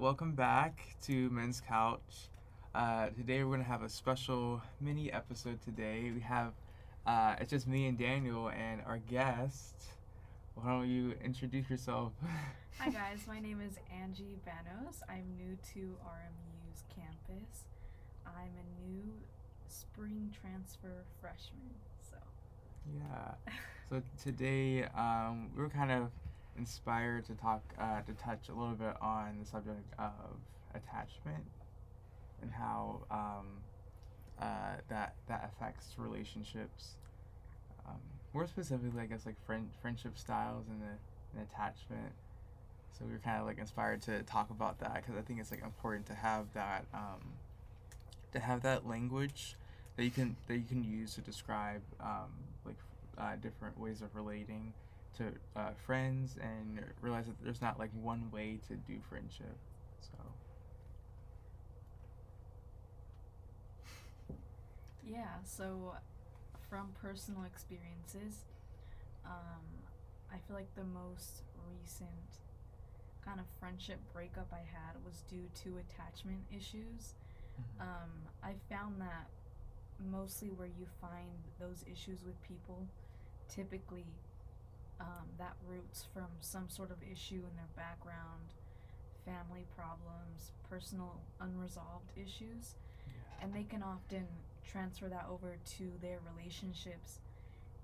welcome back to Men's Couch. Today we're going to have a special mini episode today. It's just me and Daniel and our guest. Why don't you introduce yourself? Hi guys, my name is Angie Banos. I'm new to RMU's campus. I'm a new spring transfer freshman. So Yeah. So today we're kind of inspired to touch a little bit on the subject of attachment and how that affects relationships. Um, More specifically, I guess like friendship styles and attachment. So we are kind of like inspired to talk about that because I think it's like important to have that language that you can use to describe different ways of relating to friends and realize that there's not like one way to do friendship. So yeah, so from personal experiences, um, I feel like the most recent kind of friendship breakup I had was due to attachment issues. I found that mostly where you find those issues with people, typically that roots from some sort of issue in their background, family problems, personal unresolved issues, yeah, and they can often transfer that over to their relationships,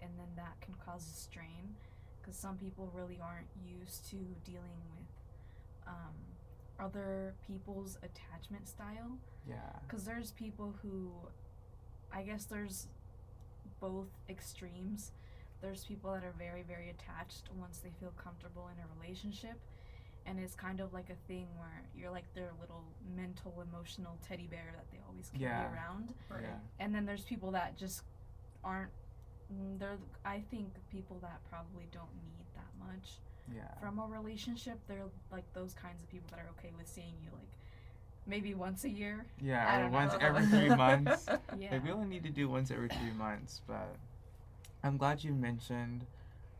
and then that can cause a strain because some people really aren't used to dealing with um, other people's attachment style. yeah, Because there's people who, I guess there's both extremes. There's people that are very, very attached once they feel comfortable in a relationship. And it's kind of like a thing where you're like their little mental, emotional teddy bear that they always carry yeah, around. yeah, And then there's people that just aren't, they're, I think, people that probably don't need that much yeah. from a relationship. They're like those kinds of people that are okay with seeing you like maybe once a year. I Yeah, or don't once know. every 3 months. Yeah. Like we only need to do once every 3 months, but I'm glad you mentioned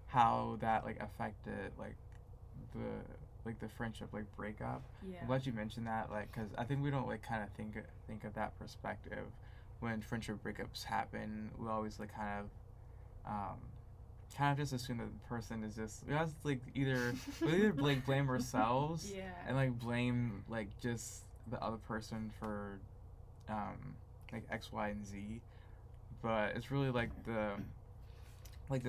how that like affected the the friendship like breakup. Yeah. I'm glad you mentioned that because I think we don't like kind of think of that perspective when friendship breakups happen. We always like um, kind of just assume that the person is just we always like we either blame ourselves Yeah. and like blame like just the other person for um, like X, Y, and Z, but it's really like the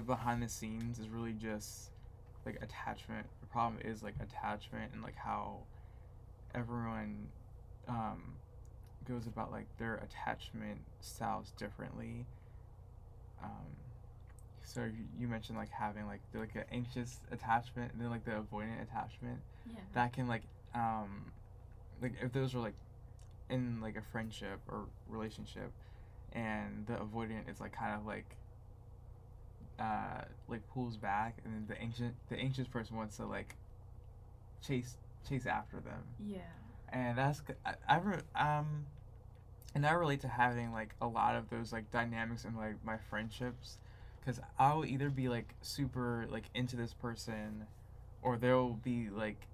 behind the scenes is really just like attachment. The problem is like attachment and like how everyone um, goes about like their attachment styles differently. Um, so you mentioned like having like an anxious attachment and then like the avoidant attachment Yeah. that can like if those are like in like a friendship or relationship and the avoidant is like kind of like pulls back and then the anxious person wants to like chase chase after them Yeah. and and I relate to having like a lot of those like dynamics in like my friendships because I'll either be like super like into this person or they'll be like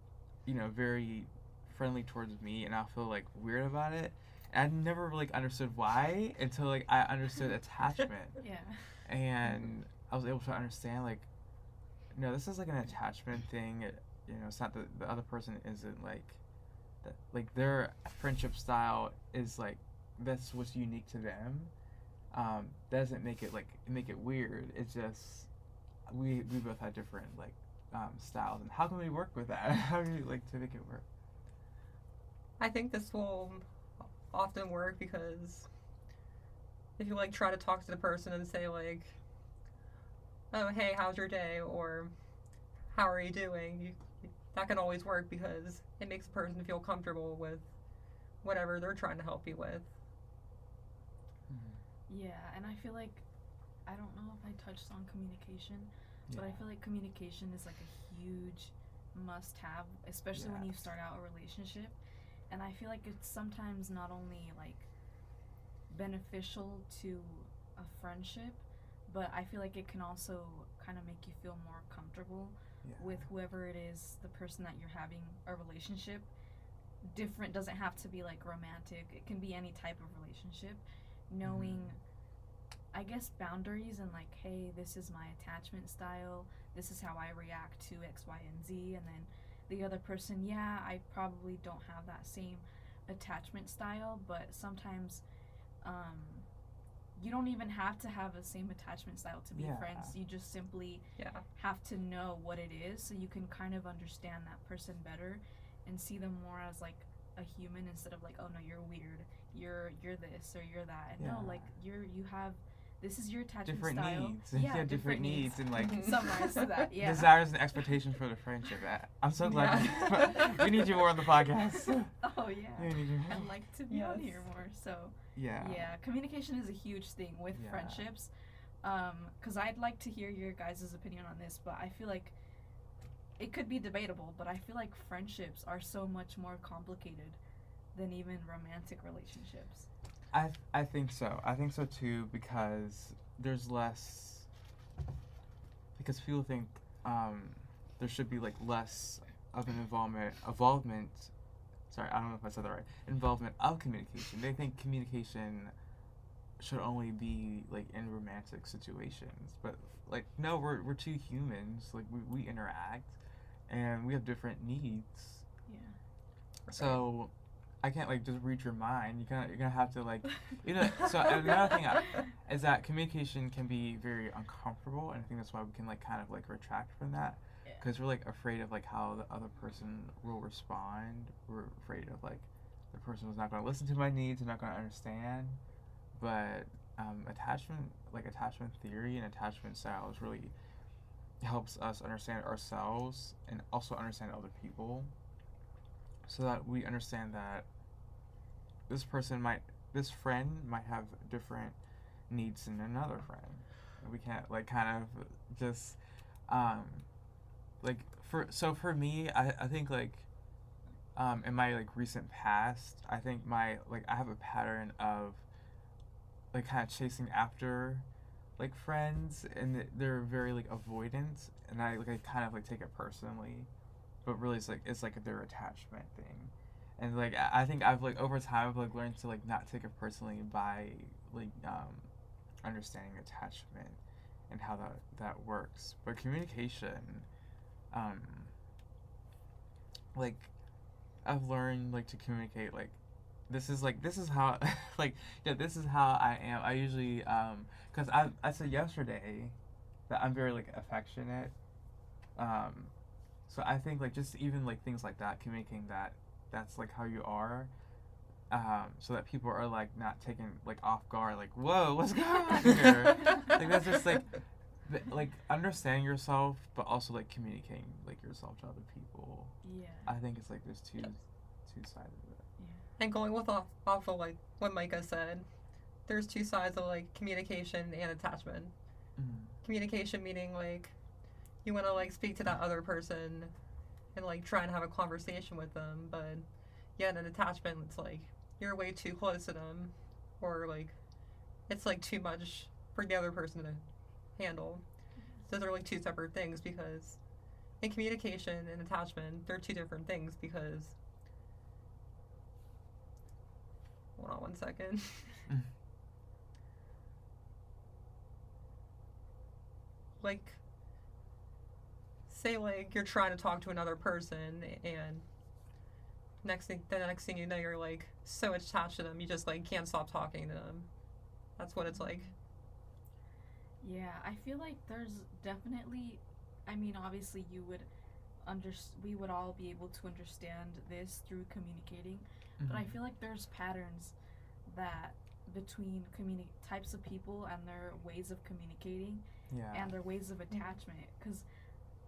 very friendly towards me and I'll feel like weird about it. And I never like understood why until like I understood attachment Yeah. and I was able to understand like no, this is like an attachment thing. It's not that the other person isn't like that. Like their friendship style is like that's what's unique to them. Doesn't make it weird. It's just we both have different styles, and how can we work with that? How do you like to make it work? I think this will often work because if you like try to talk to the person and say like, "Oh, hey, how's your day?" or "How are you doing?" that can always work because it makes a person feel comfortable with whatever they're trying to help you with. Yeah, and I feel like I don't know if I touched on communication, but I Yeah. feel like communication is like a huge must have, especially when you Yes. start out a relationship. And I feel like it's sometimes not only like beneficial to a friendship, but I feel like it can also kind of make you feel more comfortable Yeah. with whoever it is, the person that you're having a relationship different, doesn't have to be like romantic. It can be any type of relationship. Knowing, I guess, boundaries and like, hey, this is my attachment style. This is how I react to X, Y, and Z. And then the other person, yeah, I probably don't have that same attachment style, but sometimes you don't even have to have the same attachment style to be friends. You just simply have to know what it is, so you can kind of understand that person better and see them more as like a human instead of like, oh no, you're weird, you're this or you're that. And no, like you have, this is your attachment different style. Needs. Yeah, different needs and like summarize to that. Yeah. Desires and expectations for the friendship. I'm so glad we need you more on the podcast. Oh yeah. We need you more. I'd like to be on here more. So yeah, communication is a huge thing with friendships. Because I'd like to hear your guys' opinion on this, but I feel like it could be debatable, but I feel like friendships are so much more complicated than even romantic relationships. I think so. I think so too, because there's less, because people think there should be like less of an involvement. Sorry, I don't know if I said that right. Involvement of communication. They think communication should only be like in romantic situations, but like no, we're two humans. Like we interact, and we have different needs. Yeah. So I can't like just read your mind. You're gonna have to like, you know. So another thing is that communication can be very uncomfortable, and I think that's why we can like kind of like retract from that, because we're like afraid of like how the other person will respond. We're afraid of like the person was not gonna listen to my needs, and not gonna understand. But attachment theory and attachment styles really helps us understand ourselves and also understand other people, so that we understand that this friend might have different needs than another friend. We can't like kind of just for me, I think like in my like recent past, I think I have a pattern of like kind of chasing after like friends, and they're very like avoidant, and I kind of like take it personally, but really it's like their attachment thing. And like I think I've like over time I've like learned to like not take it personally by like understanding attachment and how that works. But communication, like I've learned like to communicate like this is how like this is how I am. I usually because I said yesterday that I'm very like affectionate. So I think like just even like things like that, communicating that's like how you are, so that people are like not taken like off guard, like whoa, what's going on here? Like that's just like understanding yourself, but also like communicating like yourself to other people. Yeah. I think it's like there's two sides of it. Yeah. And going off of like what Micah said, there's two sides of like communication and attachment. Mm-hmm. Communication meaning like you want to like speak to that other person and like try and have a conversation with them, but yeah, in an attachment it's like you're way too close to them, or like it's like too much for the other person to handle. Those are like two separate things, because in communication and attachment they're two different things, because hold on one second. Like say like you're trying to talk to another person, and the next thing you know, you're like so attached to them you just like can't stop talking to them. That's what it's like. Yeah, I feel like there's definitely, I mean, obviously we would all be able to understand this through communicating, but I feel like there's patterns that between types of people and their ways of communicating and their ways of attachment, because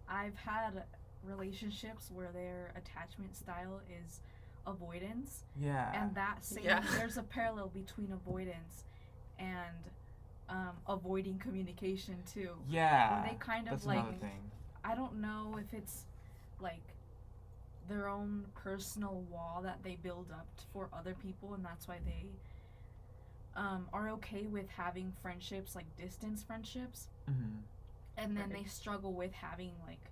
I've had relationships where their attachment style is avoidance, and that same there's a parallel between avoidance and avoiding communication too. Where they kind of like, I don't know if it's like their own personal wall that they build up for other people, and that's why they are okay with having friendships like distance friendships, and then they struggle with having like,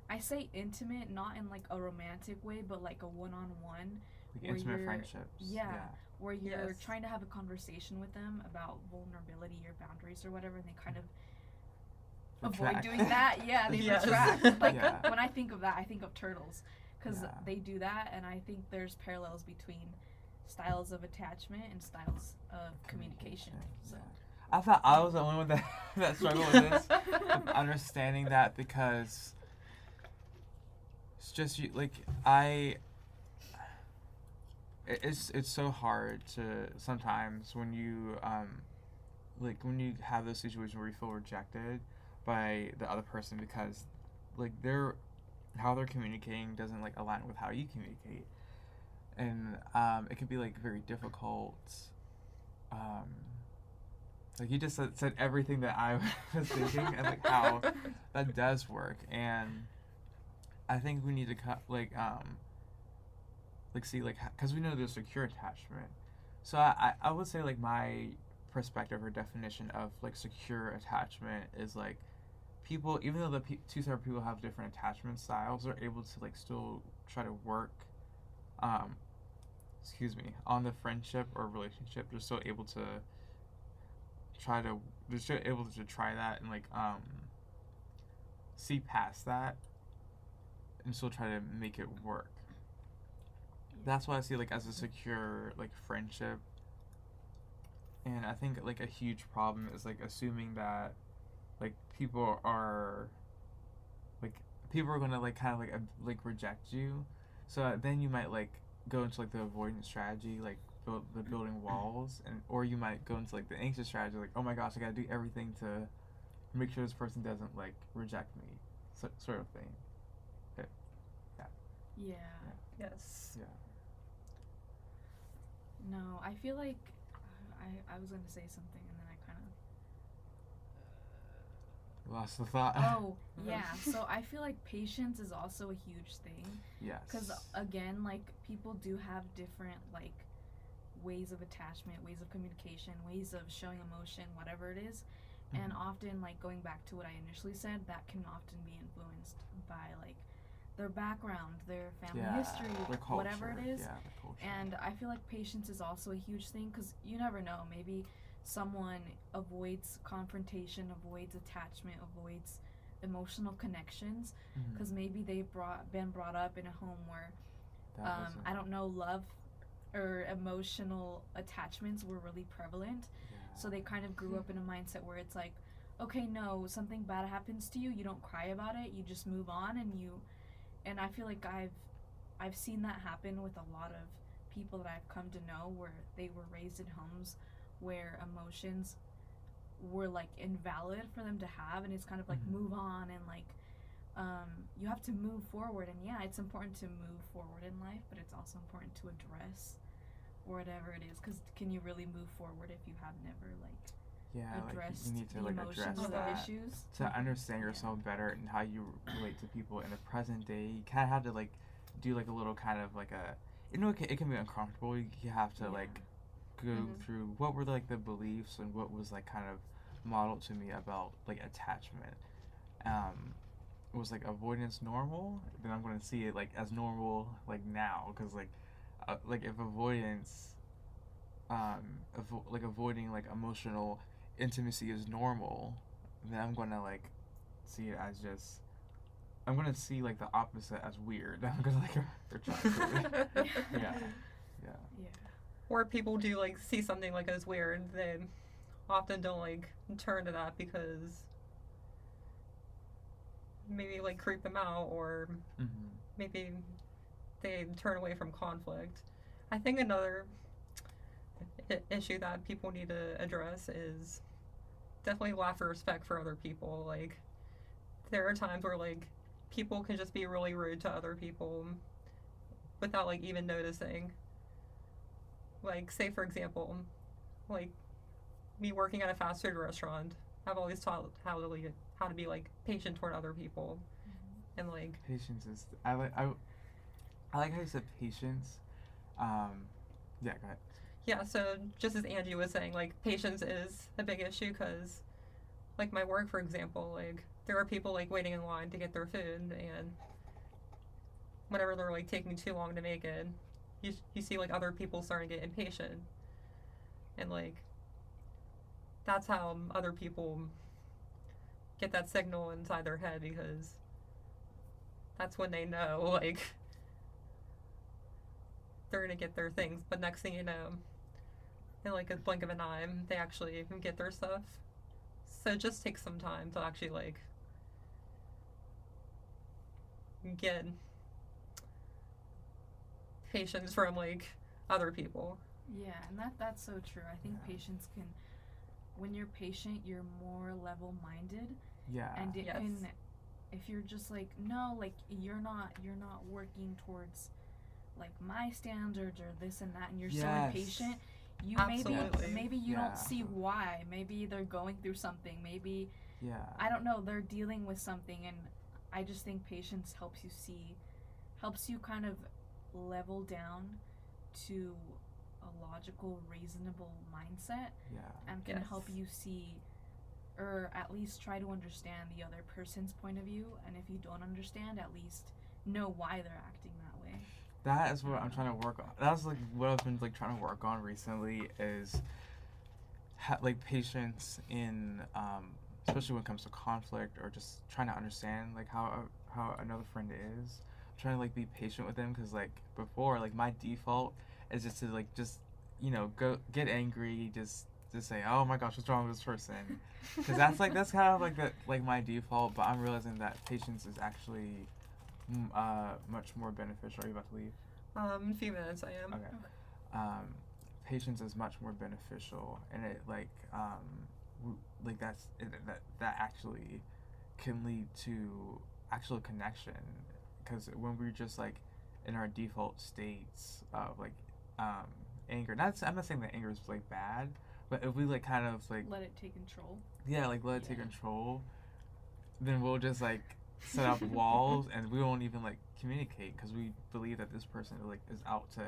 I say intimate, not in like a romantic way, but like a one-on-one Like where intimate you're- friendships. yeah. where you're Yes. trying to have a conversation with them about vulnerability or boundaries or whatever, and they kind of avoid Retract. doing that. Yeah, they Yes. retract. Like Yeah. when I think of that, I think of turtles, because Yeah. they do that, and I think there's parallels between styles of attachment and styles of communication. So I thought I was the only one that that struggled with this, with understanding that, because it's just like it's so hard to sometimes when you like when you have those situations where you feel rejected by the other person because like how they're communicating doesn't like align with how you communicate, and it can be like very difficult. Like you just said everything that I was thinking and like how that does work, and I think we need to see like because we know there's secure attachment, so I would say like my perspective or definition of like secure attachment is like people, even though the two separate people have different attachment styles, are able to like still try to work on the friendship or relationship. They're still able to try that and like see past that and still try to make it work. That's why I see like as a secure like friendship. And I think like a huge problem is like assuming that like people are gonna like kind of like reject you, so then you might like go into like the avoidance strategy, like building walls, and or you might go into like the anxious strategy, like oh my gosh, I gotta do everything to make sure this person doesn't like reject me, sort of thing. yeah. Yes. Yeah. No, I feel like I was gonna say something and then I kind of Lost the thought. Oh, yeah. So I feel like patience is also a huge thing. Yes. Because, again, like, people do have different, like, ways of attachment, ways of communication, ways of showing emotion, whatever it is. And often, like, going back to what I initially said, that can often be influenced by, like, their background, their family history, their culture, whatever it is. Yeah, the culture. And I feel like patience is also a huge thing because you never know. Maybe someone avoids confrontation, avoids attachment, avoids emotional connections because maybe they've been brought up in a home where I don't know, love or emotional attachments were really prevalent. So they kind of grew up in a mindset where it's like, okay, no, something bad happens to you, you don't cry about it, you just move on, and I feel like I've seen that happen with a lot of people that I've come to know where they were raised in homes where emotions were like invalid for them to have, and it's kind of like move on, and like you have to move forward, and yeah, it's important to move forward in life, but it's also important to address whatever it is, because can you really move forward if you have never like addressed like you need to the like emotions address or that the issues to understand yourself better and how you relate to people in the present day. You kind of have to like do like a little kind of like it can be uncomfortable. You have to like go through what were like the beliefs and what was like kind of modeled to me about like attachment. Was like avoidance normal? Then I'm gonna see it like as normal like now, because like if avoidance like avoiding like emotional intimacy is normal, then I'm gonna like see it as just I'm gonna see like the opposite as weird. I'm gonna like reject it. Yeah. Or people do like see something like as weird, they often don't like turn to that because maybe like creep them out, or maybe they turn away from conflict. I think another issue that people need to address is definitely lack of respect for other people. Like, there are times where like people can just be really rude to other people without like even noticing. Like, say for example, like me working at a fast food restaurant, I've always taught how to be like patient toward other people, and like patience is I like how you said patience. Yeah, go ahead. Yeah, so just as Angie was saying, like, patience is a big issue because, like, my work, for example, like, there are people, like, waiting in line to get their food, and whenever they're, like, taking too long to make it, you see like other people starting to get impatient, and like that's how other people get that signal inside their head, because that's when they know like they're gonna get their things. But next thing you know, in like a blink of an eye, they actually get their stuff. So it just takes some time to actually like get patience from like other people. Yeah, and that's so true. I think Yeah. patience can, when you're patient, you're more level-minded, Yeah. and it Yes. can, if you're just like, no, like you're not working towards like my standards or this and that, and you're so Yes. impatient, you Absolutely. maybe you Yeah. don't see why. Maybe they're going through something. Maybe Yeah. I don't know, they're dealing with something, and I just think patience helps you kind of level down to a logical, reasonable mindset, Yeah. and can Yes. help you see, or at least try to understand the other person's point of view, and if you don't understand, at least know why they're acting that way. That is what I'm trying to work on. That's like what I've been like trying to work on recently is like patience in especially when it comes to conflict or just trying to understand like how another friend is. I'm trying to like be patient with them because like before like my default is just to like just go get angry, just say, oh my gosh, what's wrong with this person, because that's kind of like my default. But I'm realizing that patience is actually much more beneficial. Are you about to leave? In a few minutes I am. Okay. Patience is much more beneficial, and it like that actually can lead to actual connection, because when we're just like in our default states of like anger, I'm not saying that anger is like bad, but if we like kind of like Let it take control. let it take Yeah. control, then we'll just like set up walls and we won't even like communicate because we believe that this person like is out to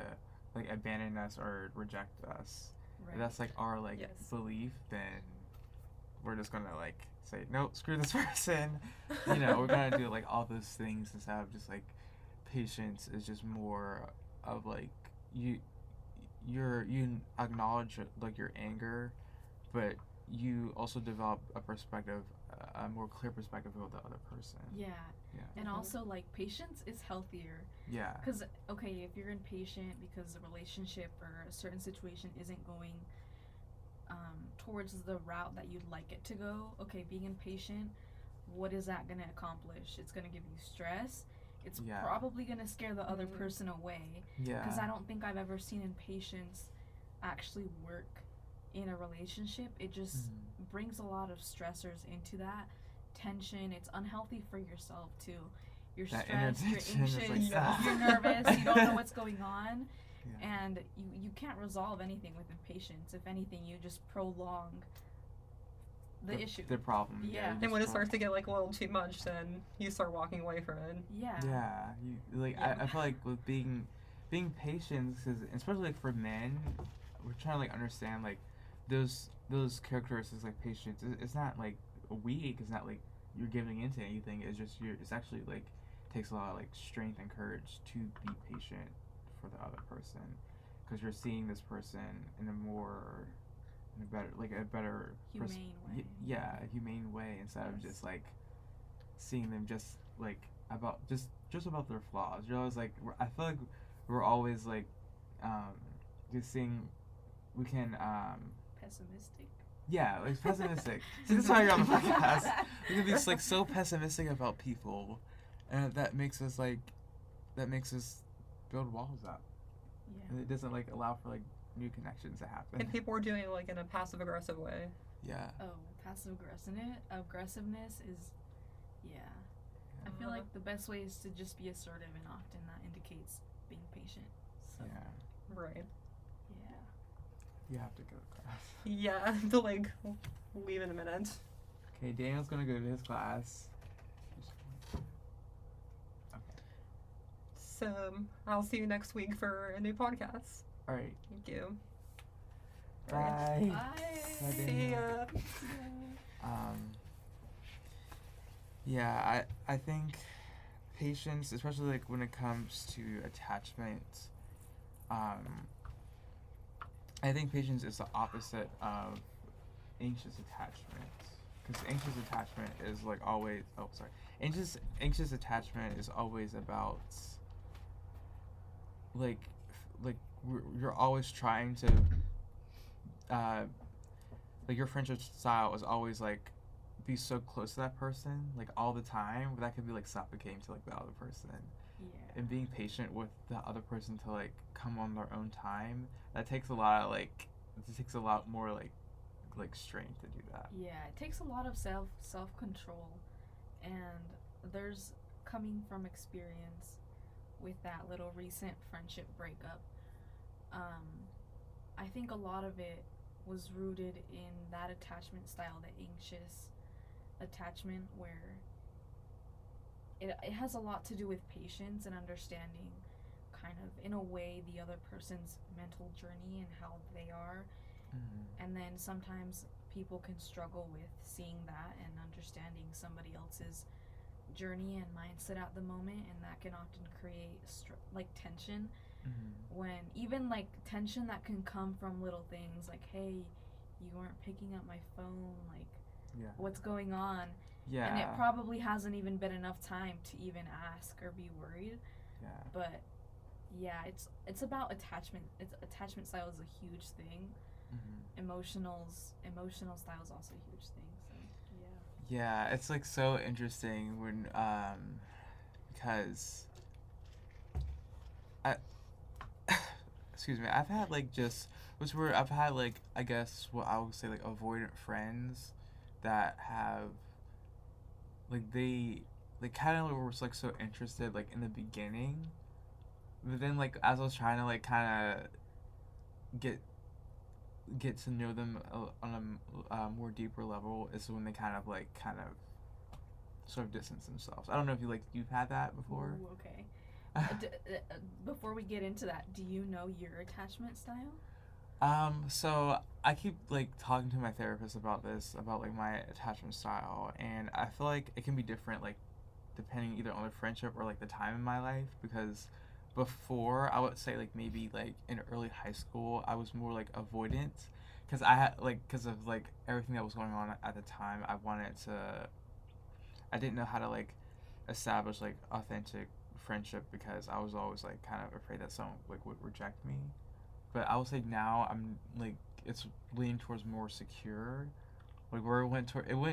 like abandon us or reject us. Right. If that's like our like Yes. belief, then we're just gonna like say no, screw this person. We're gonna do like all those things instead of just like patience is just more of like you acknowledge like your anger, but you also develop a perspective, a more clear perspective of the other person. Yeah. Yeah. And Mhm. also, like, patience is healthier. Yeah. Because, okay, if you're impatient because the relationship or a certain situation isn't going towards the route that you'd like it to go, okay, being impatient, what is that going to accomplish? It's going to give you stress. It's Yeah. probably going to scare the other Mhm. person away. Yeah. Because I don't think I've ever seen impatience actually work in a relationship. It just brings a lot of stressors into that tension. It's unhealthy for yourself too. You're That inner stressed, you're tension is anxious, like, you're nervous, you don't know what's going on, Yeah. and you can't resolve anything with impatience. If anything, you just prolong the issue. The problem. Yeah. you And just when it pro- starts to get like a little too much, then you start walking away from it. Yeah. Yeah. You like Yeah. I feel like with being patient, because especially like for men, we're trying to like understand like those characteristics like patience. It's not like weak. It's not like you're giving into anything. It's just it's actually like takes a lot of like strength and courage to be patient for the other person, because you're seeing this person in a better Humane way. yeah, a humane way, instead of Yes. just like seeing them just like about just about their flaws. You're always like I feel like we're always like just seeing we can Pessimistic. yeah, like pessimistic. See, that's why you're on the podcast. We can be just like so pessimistic about people, and that makes us build walls up, Yeah. and it doesn't like allow for like new connections to happen. And people are doing it like in a passive aggressive way. Yeah. Oh, passive aggressiveness is, yeah. I feel Uh-huh. like the best way is to just be assertive, and often that indicates being patient. So, Yeah. Right. yeah. You have to go to class. Yeah, to like leave in a minute. Okay, Daniel's gonna go to his class. So I'll see you next week for a new podcast. All right. Thank you. Bye. Bye. Bye, See Daniel. ya. Yeah, I think patience, especially like when it comes to attachment, um, I think patience is the opposite of anxious attachment. Because anxious attachment is like always. Oh, sorry. Anxious attachment is always about like you're always trying to uh, like your friendship style is always like be so close to that person like all the time, but that could be like suffocating to like the other person. Yeah. And being patient with the other person to like come on their own time, that takes a lot of like it takes a lot more like strength to do that. Yeah, it takes a lot of self control, and there's coming from experience with that little recent friendship breakup. Um, I think a lot of it was rooted in that attachment style, the anxious attachment, where it has a lot to do with patience and understanding, kind of in a way, the other person's mental journey and how they are. Mm-hmm. And then sometimes people can struggle with seeing that and understanding somebody else's journey and mindset at the moment, and that can often create like tension. Mm-hmm. When even like tension that can come from little things like, hey, you weren't picking up my phone, like Yeah. what's going on? Yeah. And it probably hasn't even been enough time to even ask or be worried. Yeah. But yeah, it's about attachment. Attachment style is a huge thing. Mm-hmm. Emotional style is also a huge thing. So yeah. Yeah, it's like so interesting when because I excuse me, I've had like just which were I've had like I guess what I would say like avoidant friends that have like they kind of were like so interested like in the beginning, but then like as I was trying to like kind of get to know them on a more deeper level is when they kind of sort of distance themselves. I don't know if you've had that before. Ooh, okay. Before we get into that, do you know your attachment style? So I keep like talking to my therapist about this, about like my attachment style, and I feel like it can be different, like depending either on the friendship or like the time in my life. Because before, I would say like maybe like in early high school, I was more like avoidant, because I had like because of like everything that was going on at the time. I didn't know how to like establish like authentic friendship because I was always like kind of afraid that someone like would reject me. But I would say now I'm like it's leaning towards more secure. Like where it went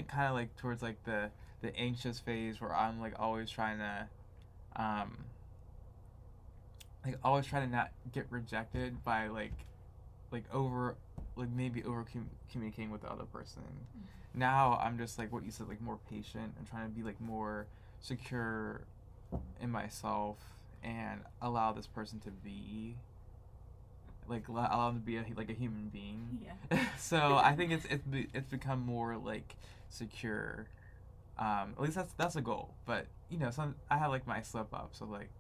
kind of like towards like the anxious phase where I'm like always trying to um always trying to not get rejected by like over like maybe over communicating with the other person. Now I'm just like what you said, like more patient and trying to be like more secure in myself and allow this person to be like allow them to be like a human being. Yeah. So I think it's become more like secure. At least that's a goal. But you know, some I have like my slip ups of like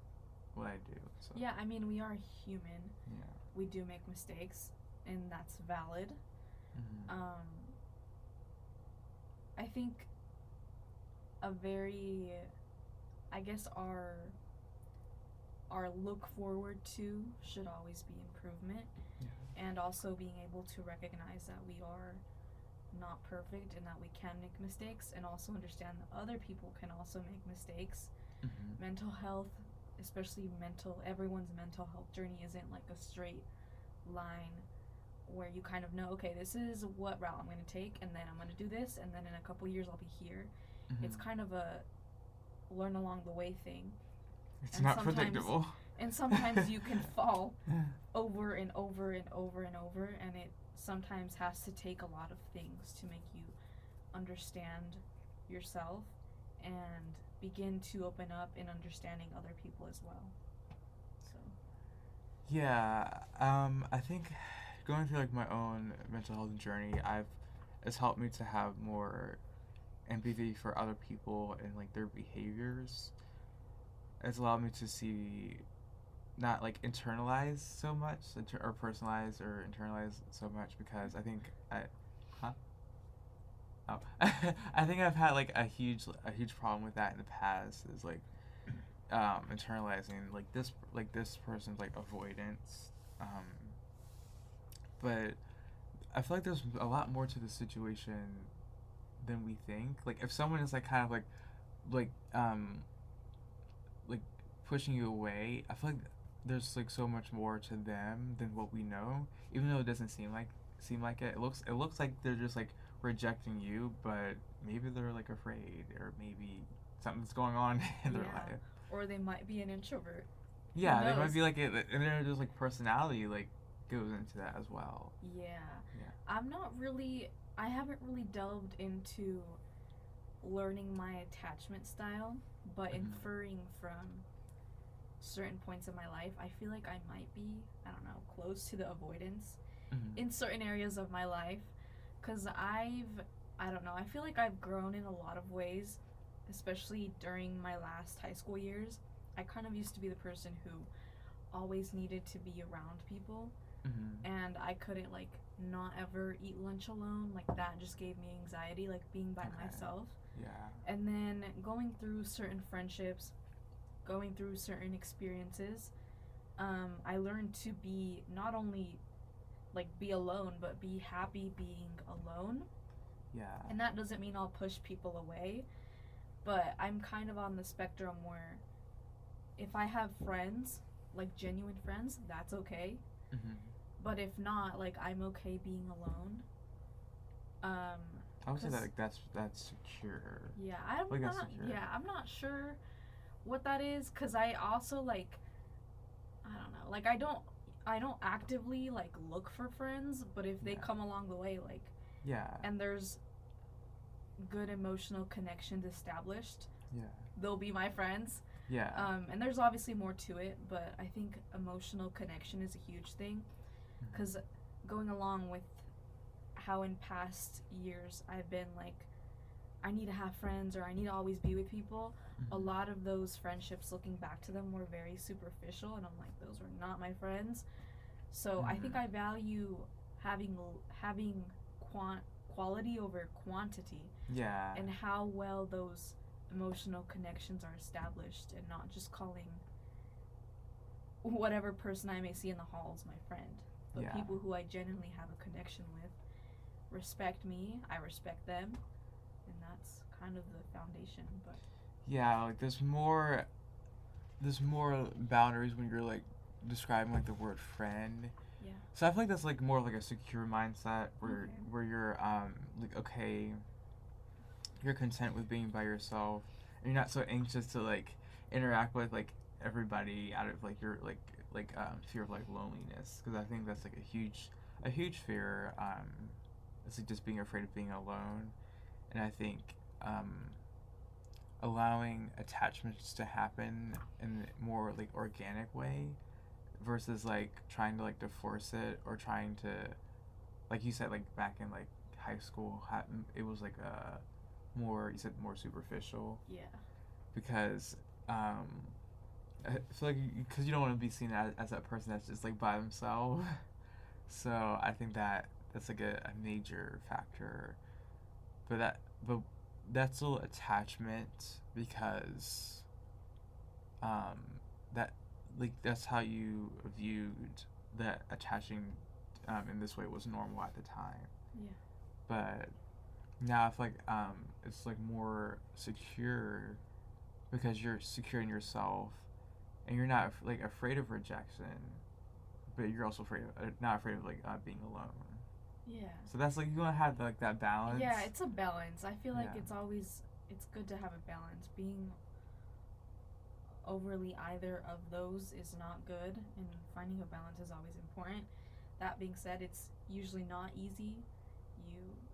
what I do. So Yeah, I mean, we are human. yeah. We do make mistakes, and that's valid. Mm-hmm. I think a very, I guess our look forward to should always be improvement, Yeah. and also being able to recognize that we are not perfect and that we can make mistakes, and also understand that other people can also make mistakes. Mm-hmm. Mental health, especially everyone's mental health journey isn't like a straight line where you kind of know, okay, this is what route I'm going to take, and then I'm going to do this, and then in a couple years I'll be here. Mm-hmm. It's kind of a learn along the way thing. It's And not sometimes- predictable. And sometimes you can fall over and over and over and over, and it sometimes has to take a lot of things to make you understand yourself and begin to open up in understanding other people as well. So Yeah, I think going through like my own mental health journey, it's helped me to have more empathy for other people and like their behaviors. It's allowed me to see, not like internalize so much, or personalize or internalize so much, because I think huh? Oh, I think I've had like a huge problem with that in the past. Is like internalizing like this person's like avoidance Um, but I feel like there's a lot more to the situation than we think. Like if someone is like kind of like like pushing you away, I feel like there's like so much more to them than what we know. Even though it doesn't seem like it. It looks like they're just like rejecting you, but maybe they're like afraid, or maybe something's going on in their Yeah. life. Or they might be an introvert. Yeah, they might knows? be like it, and then just like personality like goes into that as well. Yeah. Yeah. I haven't really delved into learning my attachment style, but Mhm. inferring from certain points in my life, I feel like I might be, I don't know, close to the avoidance Mhm. in certain areas of my life. Because I don't know, I feel like I've grown in a lot of ways, especially during my last high school years. I kind of used to be the person who always needed to be around people, Mhm. and I couldn't, like, not ever eat lunch alone. Like, that just gave me anxiety, like, being by Okay. myself. Yeah. And then going through certain friendships, going through certain experiences, I learned to be not only like be alone, but be happy being alone. Yeah. And that doesn't mean I'll push people away, but I'm kind of on the spectrum where if I have friends, like genuine friends, that's okay. Mhm. But if not, like I'm okay being alone. I would say that 'Cause like that's secure. yeah, Like that's secure. I'm not sure what that is, cuz I also like I don't know. Like I don't actively like look for friends, but if they Yeah. come along the way, like, Yeah. and there's good emotional connections established, Yeah. they'll be my friends. Yeah. And there's obviously more to it, but I think emotional connection is a huge thing, Mhm. because going along with how in past years I've been like, I need to have friends or I need to always be with people. A Mhm. lot of those friendships, looking back to them, were very superficial, and I'm like, those were not my friends. So I think Mhm. I value having quality over quantity, Yeah. and how well those emotional connections are established, and not just calling whatever person I may see in the halls my friend, but Yeah. people who I genuinely have a connection with respect me, I respect them, and that's kind of the foundation. But Yeah, like there's more boundaries when you're like describing like the word friend. yeah. So I feel like that's like more of like a secure mindset where Okay. where you're like okay, you're content with being by yourself, and you're not so anxious to like interact with like everybody out of like your fear of like loneliness, because I think that's like a huge fear. It's like just being afraid of being alone, and I think um allowing attachments to happen in a more like organic way versus like trying to like to force it, or trying to, like you said, like back in like high school, it was like more, you said, more superficial, Yeah. because um I feel like because you don't want to be seen as that person that's just like by themselves. So I think that's like a major factor, but but that's still attachment, because um that like that's how you viewed that attaching in this way was normal at the time. Yeah. But now I feel like it's like more secure, because you're secure in yourself, and you're not like afraid of rejection, but you're also not afraid of like being alone. Yeah. So that's like, you want to have like that balance. Yeah, it's a balance. I feel like Yeah. it's good to have a balance. Being overly either of those is not good, and finding a balance is always important. That being said, it's usually not easy.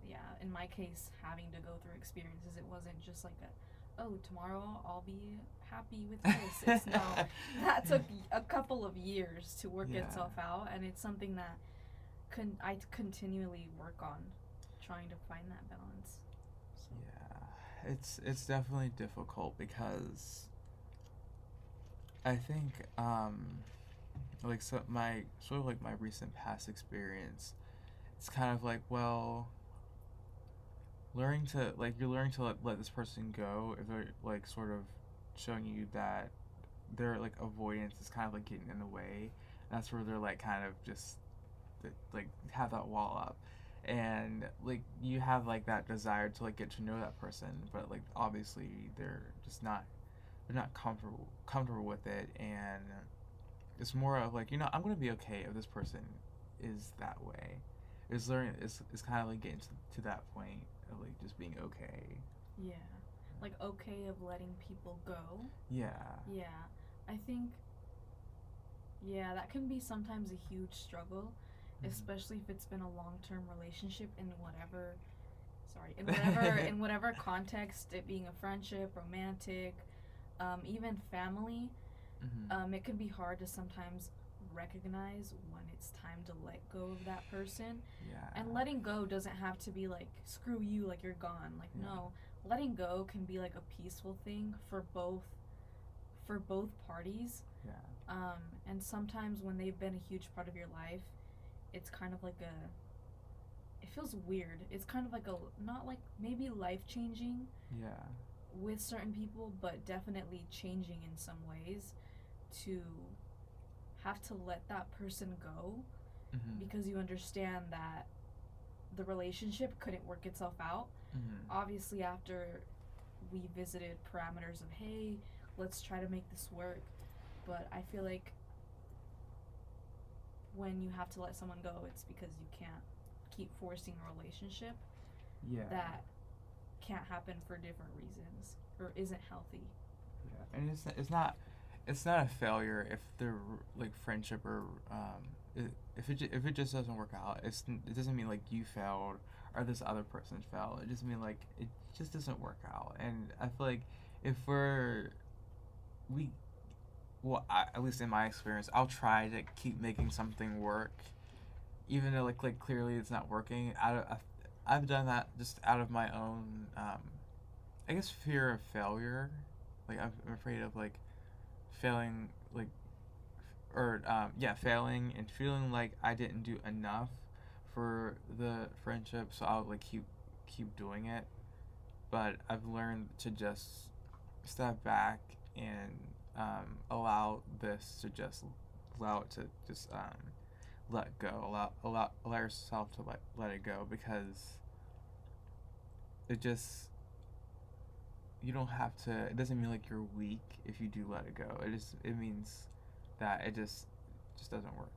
Yeah, in my case, having to go through experiences, it wasn't just like oh, tomorrow I'll be happy with this. It's no, that took a couple of years to work Yeah. itself out, and it's something that I continually work on, trying to find that balance. So. Yeah, it's definitely difficult, because I think like my sort of like my recent past experience, it's kind of like, well, you're learning to let this person go if they're like sort of showing you that their like avoidance is kind of like getting in the way. That's where they're like kind of just like have that wall up, and like you have like that desire to like get to know that person, but like obviously they're not comfortable with it, and it's more of like, I'm gonna be okay if this person is that way. It's learning. It's kind of like getting to that point of like just being okay. Yeah. Like okay of letting people go. Yeah. Yeah. I think yeah, that can be sometimes a huge struggle, especially if it's been a long-term relationship in whatever in whatever context, it being a friendship, romantic, even family. It can be hard to sometimes recognize when it's time to let go of that person. Yeah. And letting go doesn't have to be like screw you, like you're gone. Like no, letting go can be like a peaceful thing for both parties. Yeah. And sometimes when they've been a huge part of your life, it's kind of like it feels weird. It's kind of like not like maybe life changing. Yeah. With certain people, but definitely changing in some ways, to have to let that person go because you understand that the relationship couldn't work itself out. Obviously, after we visited parameters of, hey, let's try to make this work, but I feel like when you have to let someone go, it's because you can't keep forcing a relationship. Yeah. That can't happen for different reasons or isn't healthy. Yeah, and it's not a failure if the like friendship or if it just doesn't work out. It doesn't mean like you failed or this other person failed. It just means like it just doesn't work out. And I feel like if we well, at least in my experience, I'll try to keep making something work, even though like clearly it's not working. I've done that just out of my own, I guess, fear of failure. Like I'm afraid of like failing, like or failing and feeling like I didn't do enough for the friendship, so I'll like keep doing it. But I've learned to just step back and allow it to just let go, allow yourself to let it go, because it just you don't have to. It doesn't mean like you're weak if you do let it go. It means that it just doesn't work.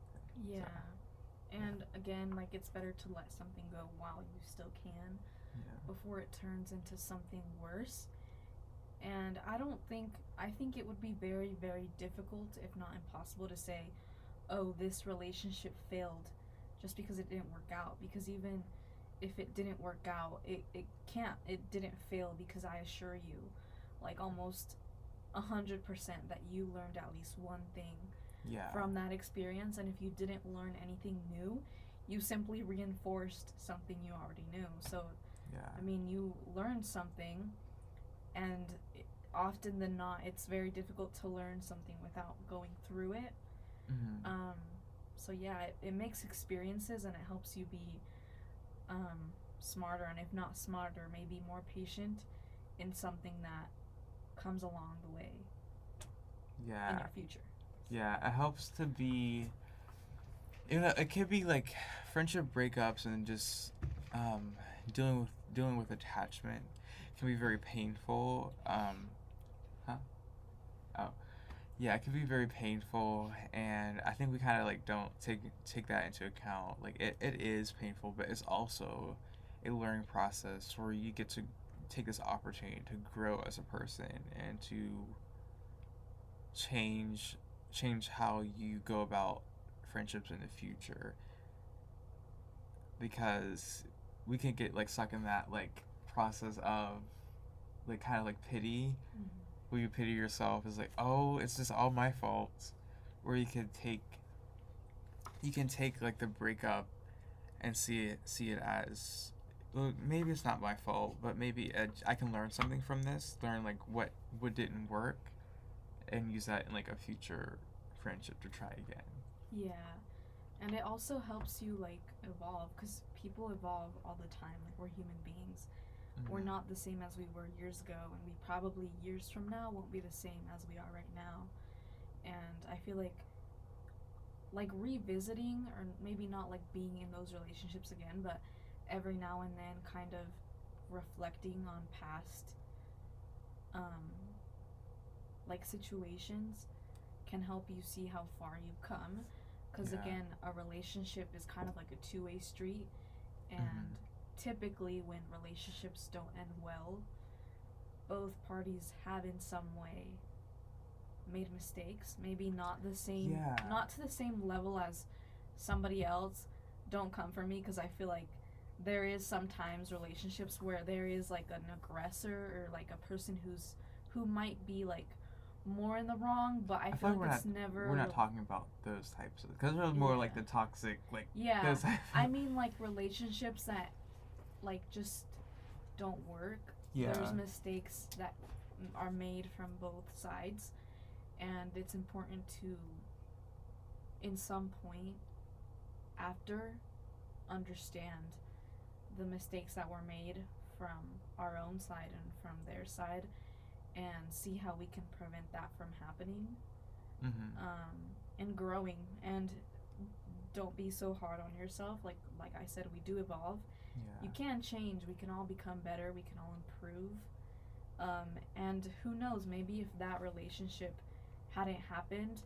Yeah. So, and again, like it's better to let something go while you still can, before it turns into something worse. And I think it would be very, very difficult, if not impossible, to say, oh, this relationship failed just because it didn't work out. Because even if it didn't work out, it didn't fail, because I assure you, like almost 100%, that you learned at least one thing from that experience. And if you didn't learn anything new, you simply reinforced something you already knew. So, I mean, you learned something, and often than not, it's very difficult to learn something without going through it. So yeah, it makes experiences, and it helps you be smarter, and if not smarter, maybe more patient in something that comes along the way in your future. Yeah, it helps to be. It could be like friendship breakups and just dealing with attachment can be very painful. Yeah, it can be very painful, and I think we kind of like don't take that into account. Like it is painful, but it's also a learning process where you get to take this opportunity to grow as a person and to change how you go about friendships in the future, because we can get like stuck in that like process of like kind of like pity, where you pity yourself as like, oh, it's just all my fault, or you can take like the breakup and see it as, well, maybe it's not my fault, but maybe I can learn something from this, learn like what didn't work, and use that in like a future friendship to try again. Yeah, and it also helps you like evolve, because people evolve all the time. Like we're human beings. We're not the same as we were years ago, and we probably years from now won't be the same as we are right now. And I feel like like revisiting, or maybe not like being in those relationships again, but every now and then kind of reflecting on past um, like situations can help you see how far you've come. Because Yeah. again, a relationship is kind of like a two-way street, and Mhm. typically when relationships don't end well, both parties have in some way made mistakes. Maybe not the same, Yeah. not to the same level as somebody else. Don't come for me, because I feel like there is sometimes relationships where there is like an aggressor, or like a person who might be like more in the wrong, but I feel like like it's never. we're not talking about those types of, because we're more like Yeah. the toxic, like Yeah, those type I mean like relationships that like just don't work. Yeah. There's mistakes that are made from both sides, and it's important to, in some point after, understand the mistakes that were made from our own side and from their side, and see how we can prevent that from happening, Mhm. and growing. And don't be so hard on yourself. Like I said, we do evolve. Yeah. You can change. We can all become better. We can all improve. And who knows? Maybe if that relationship hadn't happened,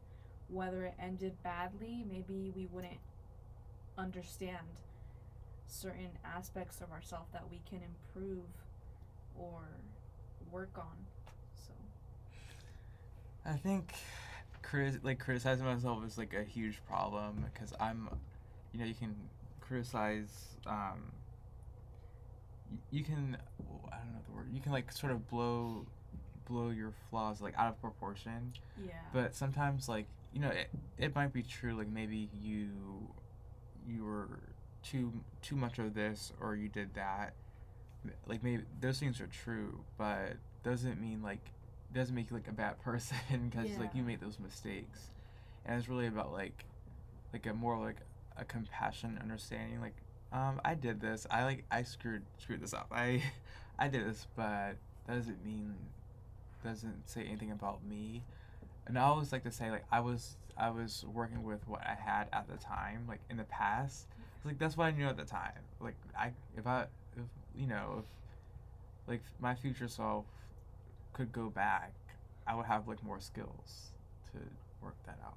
whether it ended badly, maybe we wouldn't understand certain aspects of ourselves that we can improve or work on. So I think criticizing myself is like a huge problem, because I'm, you can criticize, you can, I don't know the word, you can like sort of blow your flaws like out of proportion, yeah, but sometimes, like, it might be true, like maybe you were too much of this, or you did that, like maybe those things are true, but doesn't mean like doesn't make you like a bad person because like you Yeah. made those mistakes. And it's really about like a more like a compassion understanding, like, I did this, I screwed this up, I did this, but doesn't mean doesn't say anything about me. And I always like to say, like, I was working with what I had at the time, like in the past. It's like that's what I knew at the time. Like, if if like my future self could go back, I would have like more skills to work that out.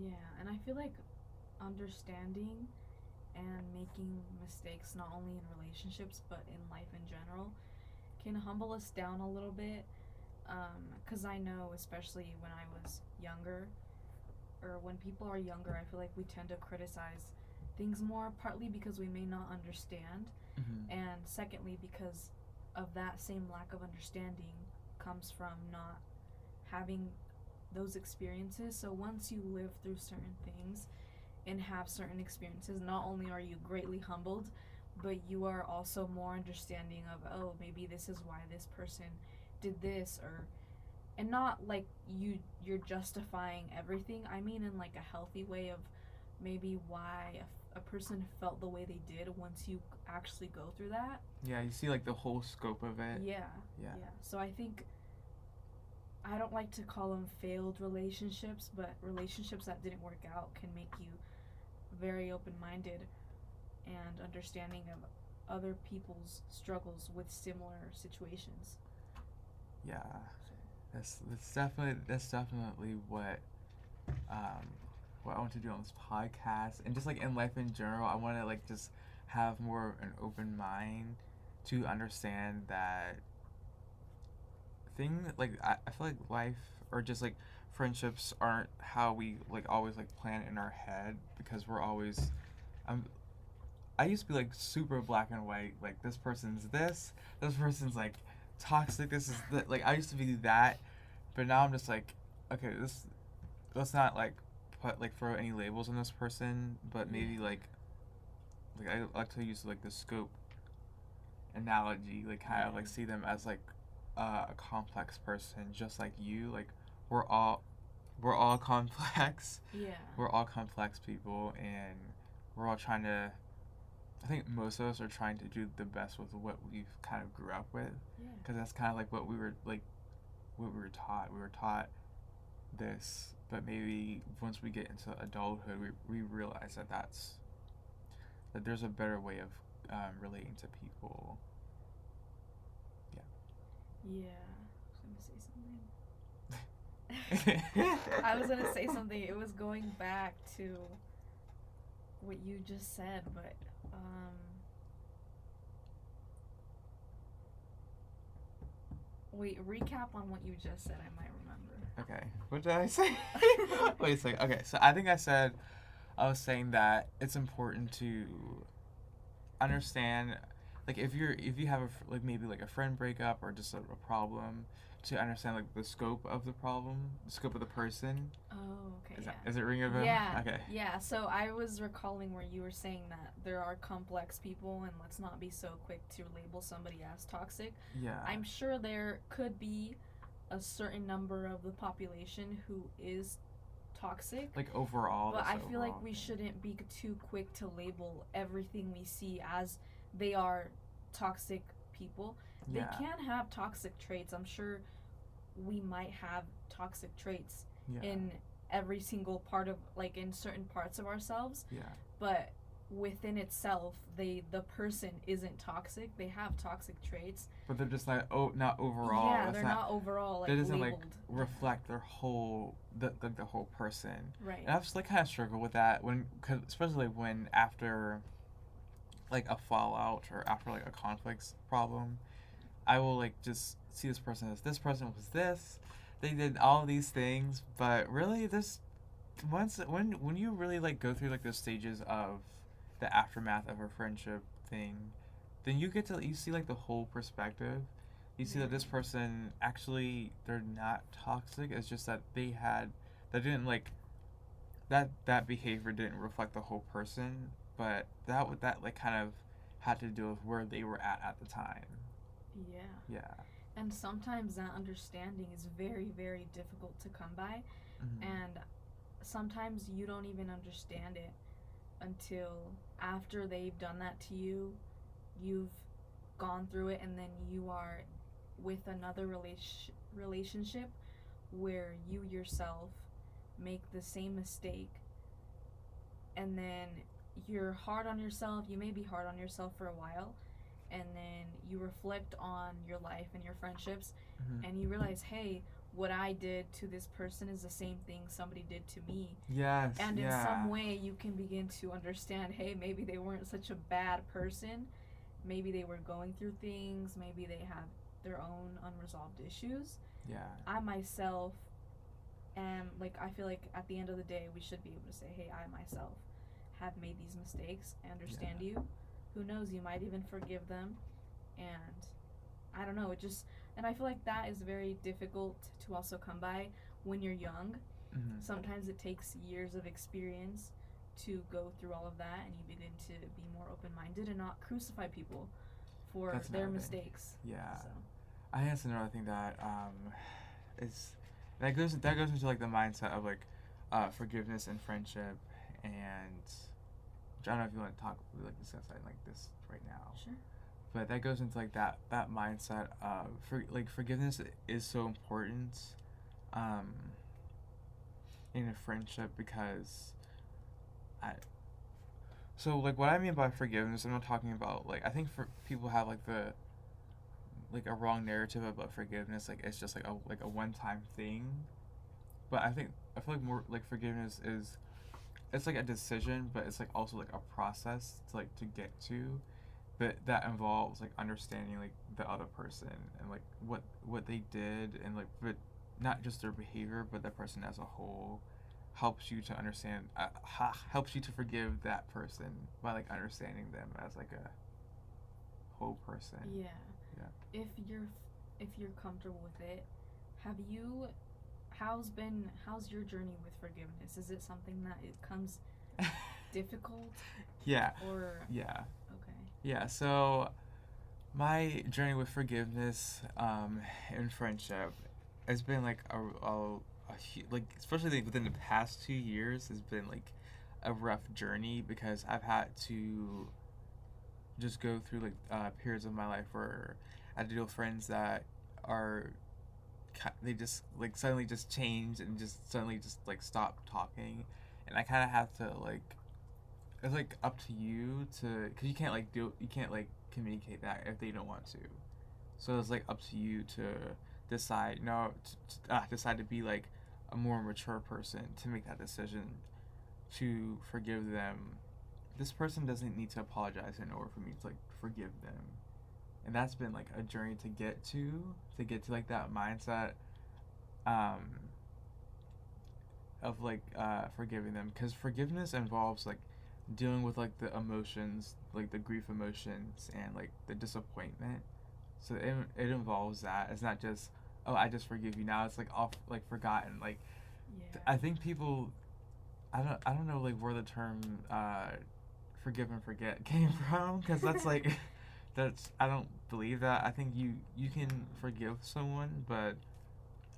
Yeah, and I feel like understanding and making mistakes, not only in relationships but in life in general, can humble us down a little bit. Because I know, especially when I was younger, or when people are younger, I feel like we tend to criticize things more, partly because we may not understand, Mm-hmm. and secondly, because of that same lack of understanding comes from not having those experiences. So once you live through certain things and have certain experiences, not only are you greatly humbled, but you are also more understanding of, oh, maybe this is why this person did this, or, and not like you're justifying everything. I mean in like a healthy way of maybe why a person felt the way they did once you actually go through that. Yeah, you see like the whole scope of it. Yeah. Yeah. Yeah. So I think, I don't like to call them failed relationships, but relationships that didn't work out can make you very open minded and understanding of other people's struggles with similar situations. Yeah. So, That's definitely um what I want to do on this podcast, and just like in life in general. I want to like just have more of an open mind to understand that I feel like life, or just like friendships, aren't how we like always like plan in our head, because we're always I'm I used to be like super black and white, like this person's like toxic, this is like I used to be that, but now I'm just like, okay, this let's not like put like throw any labels on this person, but maybe yeah. like I like to use like the scope analogy, like kind of Yeah. like see them as like a complex person, just like you. Like, we're all we're all complex. Yeah. We're all complex people, and we're all trying to. I think most of us are trying to do the best with what we've kind of grew up with, Yeah. because that's kind of like what we were taught. We were taught this, but maybe once we get into adulthood, we realize that there's a better way of relating to people. Yeah. I was gonna say something. I was gonna say something. It was going back to what you just said, but wait, recap on what you just said. I might remember. Okay, what did I say? Wait a second. Okay, so I think I was saying that it's important to understand, like if you have like maybe like a friend breakup or just a problem, to understand like the scope of the problem, the scope of the person. Oh, okay. Is it ringing a bell? Yeah. Okay. Yeah. So I was recalling where you were saying that there are complex people, and let's not be so quick to label somebody as toxic. Yeah. I'm sure there could be a certain number of the population who is toxic. Like overall. But I feel like we thing. shouldn't be too quick to label everything we see as they are toxic people. Yeah. They can have toxic traits. I'm sure we might have toxic traits in every single part of, like, in certain parts of ourselves. Yeah. But within itself, the person isn't toxic. They have toxic traits. But they're just like, not overall. Yeah, they're not overall, like, that doesn't labeled. like reflect their whole the whole person. Right. And I've just like kind of struggled with that cause especially when after like a fallout or after like a conflict problem, I will like just see this person as this person was this, they did all these things, but really this when you really like go through like the stages of the aftermath of a friendship thing, then you see like the whole perspective. You see that this person actually, they're not toxic. It's just that that behavior didn't reflect the whole person, but that like kind of had to do with where they were at the time. Yeah. Yeah. And sometimes that understanding is very, very difficult to come by. Mm-hmm. And sometimes you don't even understand it until after they've done that to you. You've gone through it, and then you are with another relationship where you yourself make the same mistake, and then you're hard on yourself. You may be hard on yourself for a while, and then you reflect on your life and your friendships, and you realize, hey, what I did to this person is the same thing somebody did to me. Yes. And in some way you can begin to understand, hey, maybe they weren't such a bad person. Maybe they were going through things. Maybe they have their own unresolved issues. Yeah. I myself am, like, I feel like at the end of the day we should be able to say, hey, I myself have made these mistakes. I understand you. Who knows, you might even forgive them. And I don't know, and I feel like that is very difficult to also come by when you're young. Mm-hmm. Sometimes it takes years of experience to go through all of that, and you begin to be more open-minded and not crucify people for their mistakes. Yeah. So. I think that's another thing that is that goes into like the mindset of like forgiveness and friendship, and I don't know if you want to discuss that like this right now. Sure. But that goes into like that mindset of forgiveness is so important in a friendship, because so like what I mean by forgiveness, I'm not talking about like, I think for people have like a wrong narrative about forgiveness, like it's just like a one-time thing. But I feel like more like forgiveness is, it's like a decision, but it's like also like a process to get to, but that involves like understanding like the other person and like what they did, and like, but not just their behavior, but the person as a whole helps you to understand, helps you to forgive that person by like understanding them as like a whole person. Yeah. Yeah. If you're comfortable with it, how's your journey with forgiveness? Is it something that it comes difficult? Yeah. Or yeah. Okay. Yeah. So my journey with forgiveness and friendship has been like like, especially like within the past 2 years, has been like a rough journey, because I've had to just go through like periods of my life where I had to deal with friends that are they just like suddenly just change and just suddenly just like stop talking, and I kind of have to like it's like up to you to because you can't like communicate that if they don't want to. So it's like up to you to decide no decide to be like a more mature person to make that decision to forgive them. This person doesn't need to apologize in order for me to like forgive them, and that's been like a journey to get to like that mindset um of like forgiving them because forgiveness involves like dealing with like the emotions like the grief emotions and like the disappointment, so it involves that. It's not just oh I just forgive you now, it's like off like forgotten like Yeah. I think people I don't know like where the term forgive and forget came from because that's like that's I don't believe that. I think you can forgive someone, but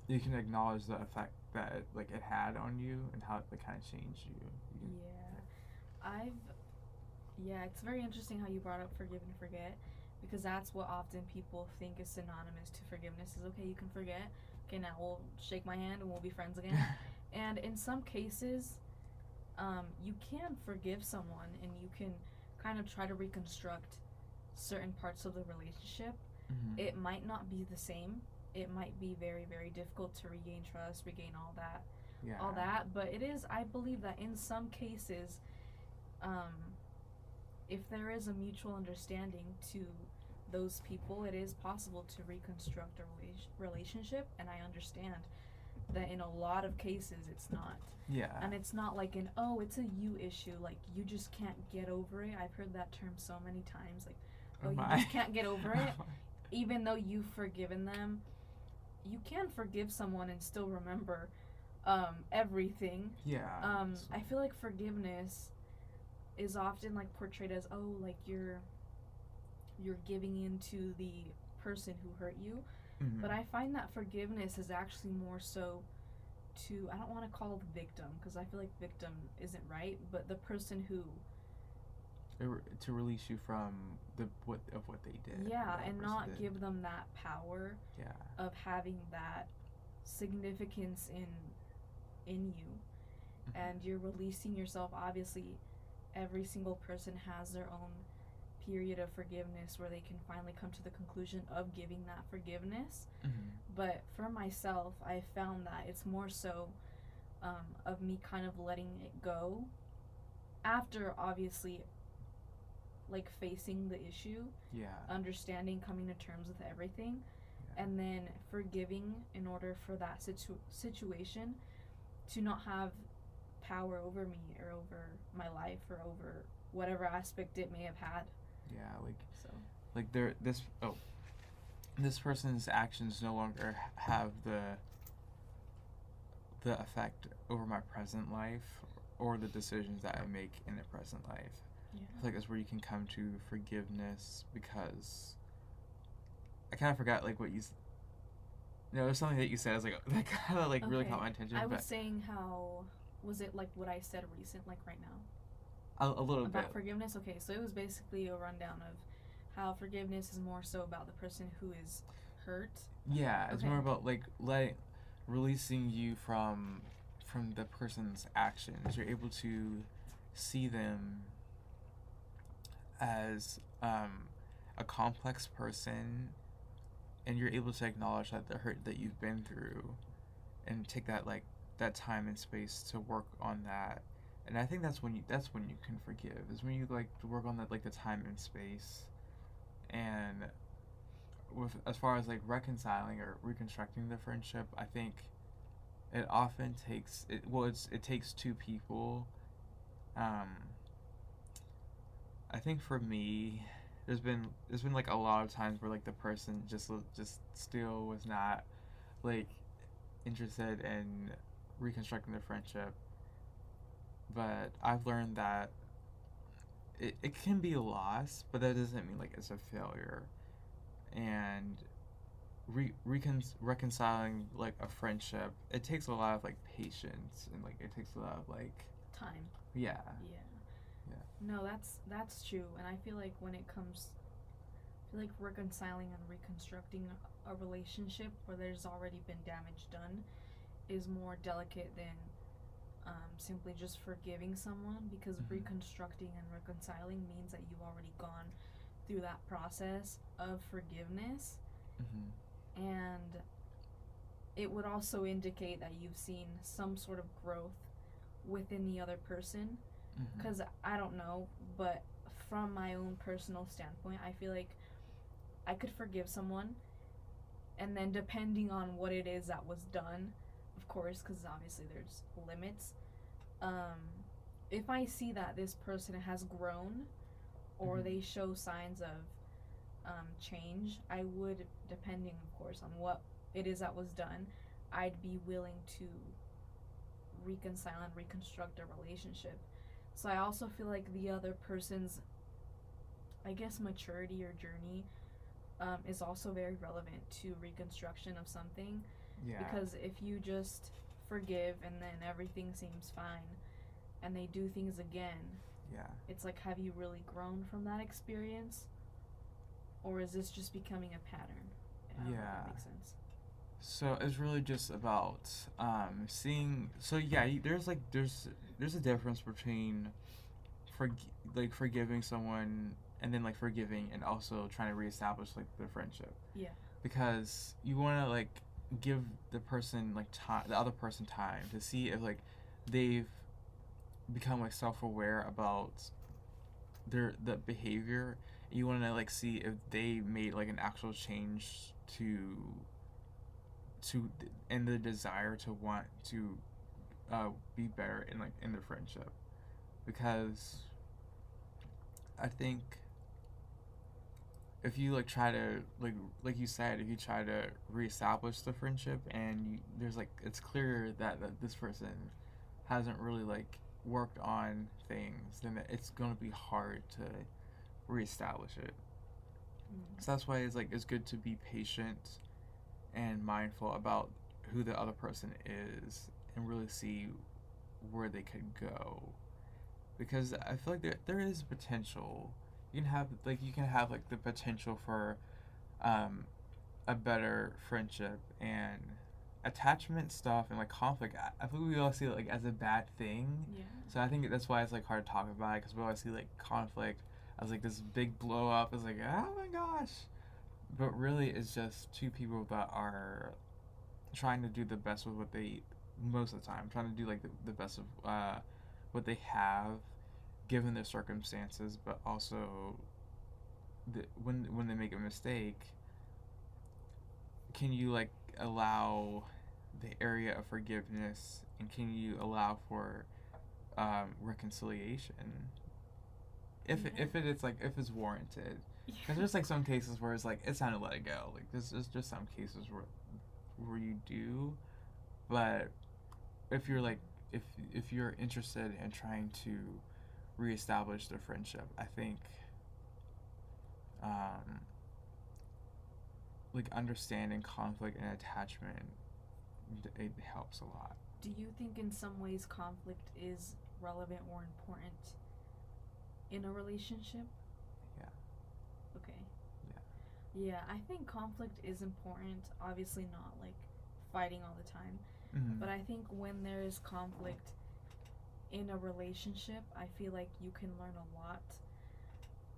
you can acknowledge the effect that it had on you and how it like, kind of changed you. Yeah. I've Yeah, it's very interesting how you brought up forgive and forget because that's what often people think is synonymous to forgiveness is okay, you can forget. Okay, now we'll shake my hand and we'll be friends again. And in some cases, you can forgive someone and you can kind of try to reconstruct certain parts of the relationship. Mm-hmm. It might not be the same. It might be very, very difficult to regain trust, regain Yeah. all that. But it is, I believe that in some cases, if there is a mutual understanding to those people, it is possible to reconstruct a relationship. And I understand that in a lot of cases it's not. Yeah. And it's not like it's a you issue, like you just can't get over it. I've heard that term so many times, like, oh, you just can't get over it. Even though you've forgiven them, you can forgive someone and still remember everything. Yeah. I feel like forgiveness is often like portrayed as like you're giving in to the person who hurt you. Mm-hmm. But I find that forgiveness is actually more so to, I don't want to call the victim because I feel like victim isn't right, but the person who to release you from what they did. Yeah, and not did. give them that power Yeah. of having that significance in you. Mm-hmm. And you're releasing yourself. Obviously, every single person has their own period of forgiveness where they can finally come to the conclusion of giving that forgiveness. Mm-hmm. But for myself, I found that it's more so of me kind of letting it go after obviously like facing the issue, Yeah. understanding, coming to terms with everything, Yeah. and then forgiving in order for that situation to not have power over me or over my life or over whatever aspect it may have had. Yeah, like So like this person's actions no longer have the effect over my present life or the decisions that I make in the present life. yeah. I feel like that's where you can come to forgiveness because I kind of forgot like what you. No, there's something that you said. I was like that kind of like really Okay. caught my attention. I but was saying how was it like what I said recent, like right now? a little About bit. forgiveness? Okay, so it was basically a rundown of how forgiveness is more so about the person who is hurt. Yeah, it's Okay. more about like releasing you from the person's actions. You're able to see them as a complex person, and you're able to acknowledge that the hurt that you've been through, and take that time and space to work on that. And I think that's when you can forgive is when you like to work on that like the time and space, and with as far as like reconciling or reconstructing the friendship, I think it often takes it takes two people. I think for me, there's been like a lot of times where like the person just still was not like interested in reconstructing the friendship, but I've learned that it can be a loss, but that doesn't mean like it's a failure. And reconciling like a friendship, it takes a lot of like patience and like it takes a lot of like Time. yeah. Yeah. Yeah. No, that's true, and I feel like when it comes, I feel like reconciling and reconstructing a relationship where there's already been damage done is more delicate than simply just forgiving someone, because reconstructing and reconciling means that you've already gone through that process of forgiveness, and it would also indicate that you've seen some sort of growth within the other person. Because I don't know, but from my own personal standpoint, I feel like I could forgive someone, and then depending on what it is that was done, of course, because obviously there's limits, if I see that this person has grown or they show signs of change, I would, depending of course on what it is that was done, I'd be willing to reconcile and reconstruct a relationship. So I also feel like the other person's, I guess, maturity or journey is also very relevant to reconstruction of something. Yeah. Because if you just forgive and then everything seems fine and they do things again, Yeah. it's like, have you really grown from that experience? Or is this just becoming a pattern? I don't know if that makes sense. So it's really just about seeing. So yeah, there's a difference between forgiving someone and then like forgiving and also trying to reestablish like the friendship. Yeah. Because you want to like give the person like time, the other person time to see if like they've become like self-aware about the behavior. You want to like see if they made like an actual change to and the desire to want to be better in like in the friendship, because I think if you like try to like you said, if you try to reestablish the friendship and there's like it's clear that this person hasn't really like worked on things, then it's gonna be hard to reestablish it. So that's why it's good to be patient and mindful about who the other person is and really see where they could go, because I feel like there is potential. You can have like the potential for a better friendship, and attachment stuff and like conflict. I think we all see it like as a bad thing. Yeah. So I think that's why it's like hard to talk about it, because we always see like conflict as like this big blow up. It's like, oh my gosh. But really, it's just two people that are trying to do the best with what they, most of the time, trying to do like the best of what they have, given their circumstances, but also when they make a mistake, can you like allow the area of forgiveness, and can you allow for reconciliation if it's warranted? Because there's like some cases where it's like it's time to let it go. Like there's just some cases where you do, but if you're like if you're interested in trying to reestablish the friendship, I think like understanding conflict and attachment, it helps a lot. Do you think in some ways conflict is relevant or important in a relationship? Yeah. Okay. Yeah. Yeah, I think conflict is important. Obviously not like fighting all the time. But I think when there is conflict in a relationship, I feel like you can learn a lot.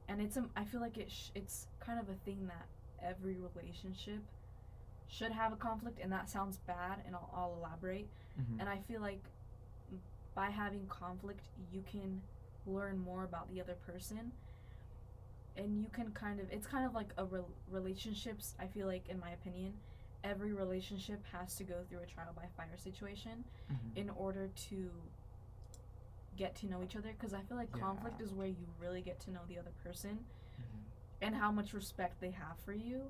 And I feel like it's kind of a thing that every relationship should have a conflict, and that sounds bad, and I'll elaborate. And I feel like by having conflict, you can learn more about the other person, and you can it's kind of like relationships. I feel like, in my opinion, every relationship has to go through a trial by fire situation in order to get to know each other, because I feel like conflict is where you really get to know the other person and how much respect they have for you,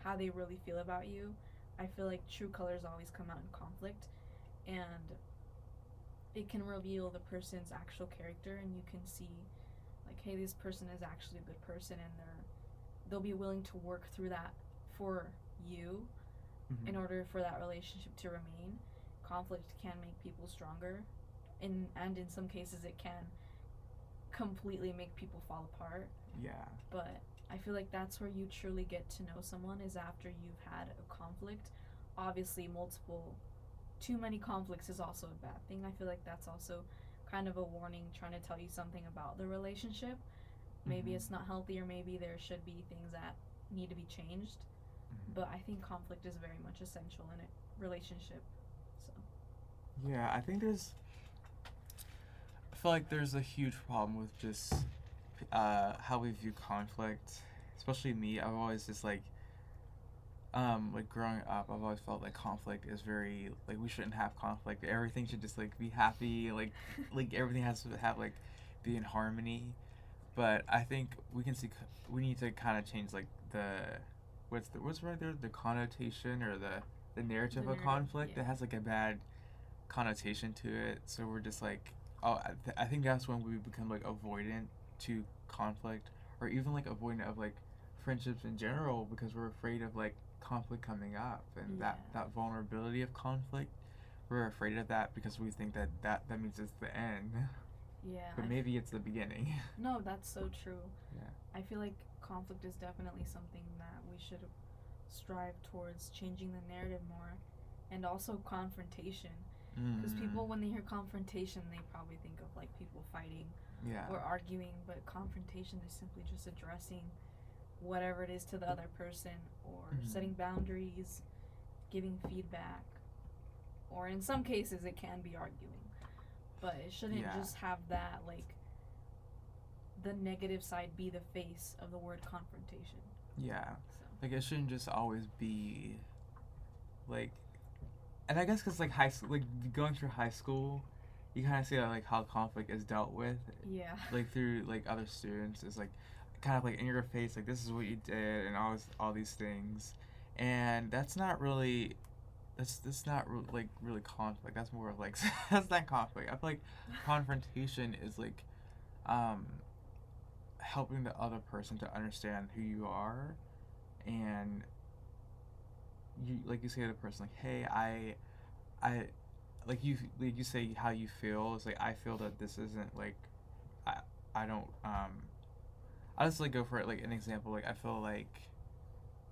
how they really feel about you. I feel like true colors always come out in conflict, and it can reveal the person's actual character, and you can see like, hey, this person is actually a good person, and they'll be willing to work through that for you in order for that relationship to remain. Conflict can make people stronger, and in some cases it can completely make people fall apart. Yeah. But I feel like that's where you truly get to know someone, is after you've had a conflict. Obviously, too many conflicts is also a bad thing. I feel like that's also kind of a warning trying to tell you something about the relationship. Maybe it's not healthy, or maybe there should be things that need to be changed. But I think conflict is very much essential in a relationship. So Yeah, I feel like there's a huge problem with just how we view conflict. Especially me, I've always just like growing up, I've always felt like conflict is very like we shouldn't have conflict. Everything should just like be happy. Like everything has to have like be in harmony. But I think we need to kind of change like what's right there, the connotation or the narrative the of narrative, conflict. yeah. It has like a bad connotation to it. So we're just like, oh, I think that's when we become like avoidant to conflict, or even like avoidant of like friendships in general, because we're afraid of like conflict coming up, and Yeah. that vulnerability of conflict. We're afraid of that because we think that means it's the end. Yeah. But maybe it's the beginning. No, that's so true. Yeah. I feel like conflict is definitely something that we should strive towards changing the narrative more, and also confrontation. Because people, when they hear confrontation, they probably think of like people fighting Yeah. or arguing, but confrontation is simply just addressing whatever it is to the other person, or setting boundaries, giving feedback, or in some cases it can be arguing. But it shouldn't just have that, like, the negative side be the face of the word confrontation. Yeah. So. Like it shouldn't just always be like, and I guess because like high school, like going through high school, you kind of see like how conflict is dealt with. Yeah. Like through like other students is like kind of like in your face, like this is what you did and all these things, and that's not really. That's not like really conflict. That's more of like that's not conflict. I feel like confrontation is like um, helping the other person to understand who you are, and you like you say to the person like, hey, I like you say how you feel. It's like I feel that this isn't like I I don't I'll just like go for it like an example. Like I feel like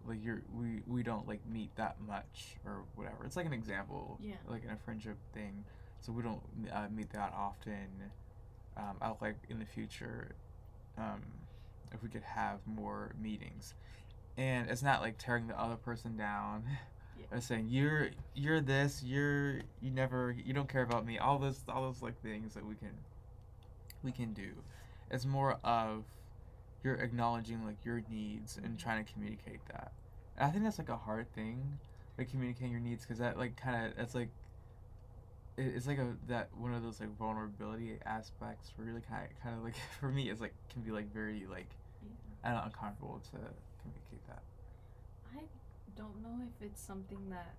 we don't like meet that much or whatever. It's like an example. Yeah. Like in a friendship thing, so we don't meet that often. I'd like in the future, um, if we could have more meetings, and it's not like tearing the other person down. Yeah. Or saying you're this, you don't care about me. All those like things that we can do. It's more of you're acknowledging like your needs and trying to communicate that. And I think that's like a hard thing, like communicating your needs, because that like kind of it's like it's like that one of those like vulnerability aspects where really kind of like for me it's like can be like very like I don't know, uncomfortable to communicate that. I don't know if it's something that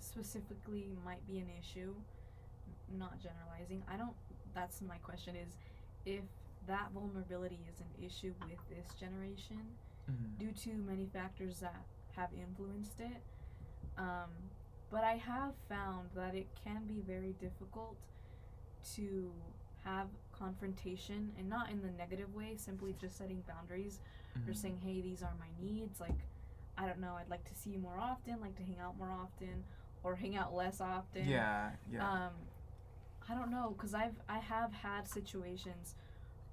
specifically might be an issue. Not generalizing. I don't. That's my question. Is if that vulnerability is an issue with this generation due to many factors that have influenced it. But I have found that it can be very difficult to have confrontation, and not in the negative way, simply just setting boundaries or saying, hey, these are my needs. Like, I don't know, I'd like to see you more often, like to hang out more often, or hang out less often. Yeah. I don't know, because I have had situations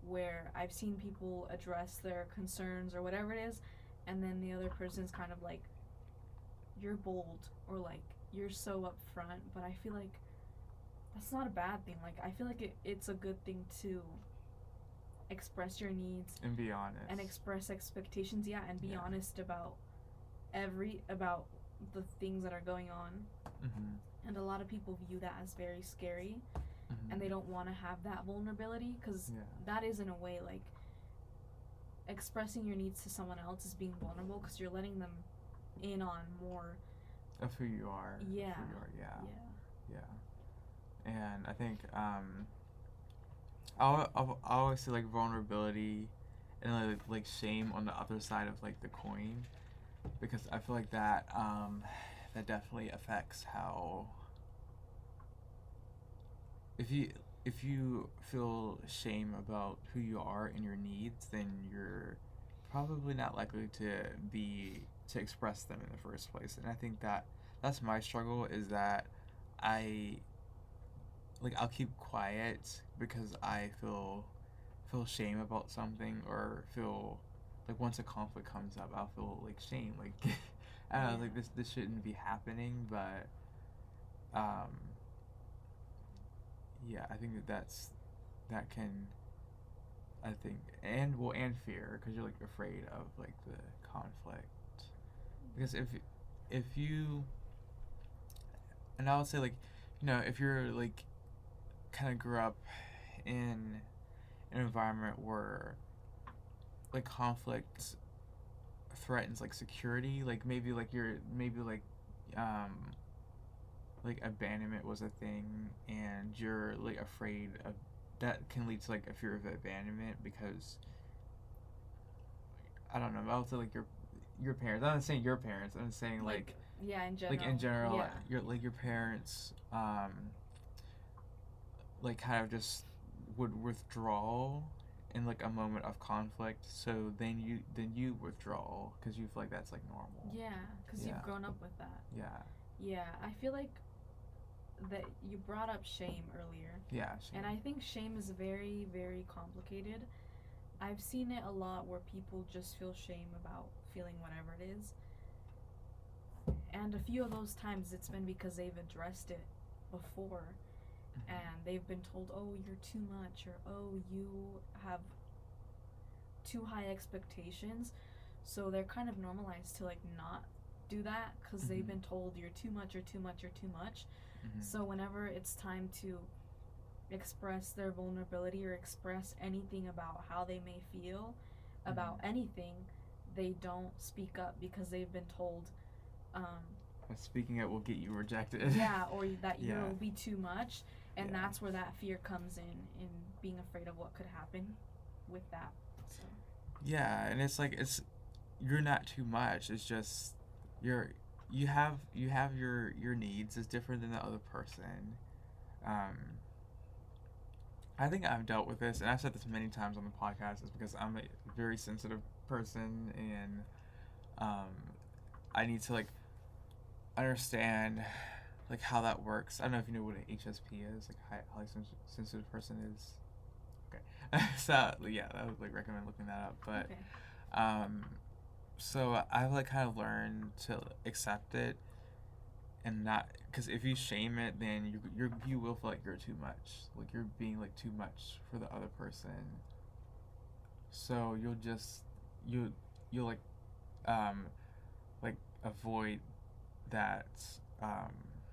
where I've seen people address their concerns or whatever it is, and then the other person's kind of like, you're bold, or like, you're so upfront, but I feel like that's not a bad thing. Like, I feel like it's a good thing to express your needs And be honest. and express expectations, and be honest about the things that are going on. And a lot of people view that as very scary, and they don't want to have that vulnerability, because that is in a way like expressing your needs to someone else is being vulnerable, because you're letting them in on more of who you are. Yeah. Of who you are. Yeah. And I think I always see like vulnerability and like shame on the other side of like the coin, because I feel like that that definitely affects how if you feel shame about who you are and your needs, then you're probably not likely to express them in the first place. And I think that that's my struggle, is that I I'll keep quiet because I feel shame about something, or feel like once a conflict comes up, I'll feel like shame, like I don't know, Yeah. like this shouldn't be happening. But um yeah, I think that can, I think, and fear, because you're like afraid of like the conflict. Because if you, and I would say, like, if you're like kind of grew up in an environment where like conflict threatens like security, like maybe um like abandonment was a thing, and you're like afraid of that, can lead to like a fear of abandonment, because I don't know, I would say like your parents. I'm not saying your parents. I'm saying Like, yeah, in like general. in general, Yeah. your parents like kind of just would withdraw in like a moment of conflict. So then you withdraw because you feel like that's like normal. Yeah, because Yeah. you've grown up with that. Yeah. Yeah, I feel like that you brought up shame earlier. Yeah. And I think shame is very, very complicated. I've seen it a lot where people just feel shame about feeling whatever it is. And a few of those times it's been because they've addressed it before, and they've been told, oh, you're too much, or oh, you have too high expectations. So they're kind of normalized to like not do that because they've been told you're too much, or too much, or too much. So whenever it's time to express their vulnerability or express anything about how they may feel about anything, they don't speak up because they've been told, speaking it will get you rejected. yeah, or that Yeah. you'll be too much, and Yeah. that's where that fear comes in being afraid of what could happen with that. So Yeah, and it's like you're not too much. It's just you have your needs. It's different than the other person. Um, I think I've dealt with this, and I've said this many times on the podcast, is because I'm a very sensitive person, and um, I need to like understand like how that works. I don't know if you know what an HSP is, like highly sensitive person is. Okay, so yeah, I would like recommend looking that up. But okay. so I've like kind of learned to accept it, and not, because if you shame it, then you will feel like you're too much, like you're being like too much for the other person. So you you'll um like avoid that, um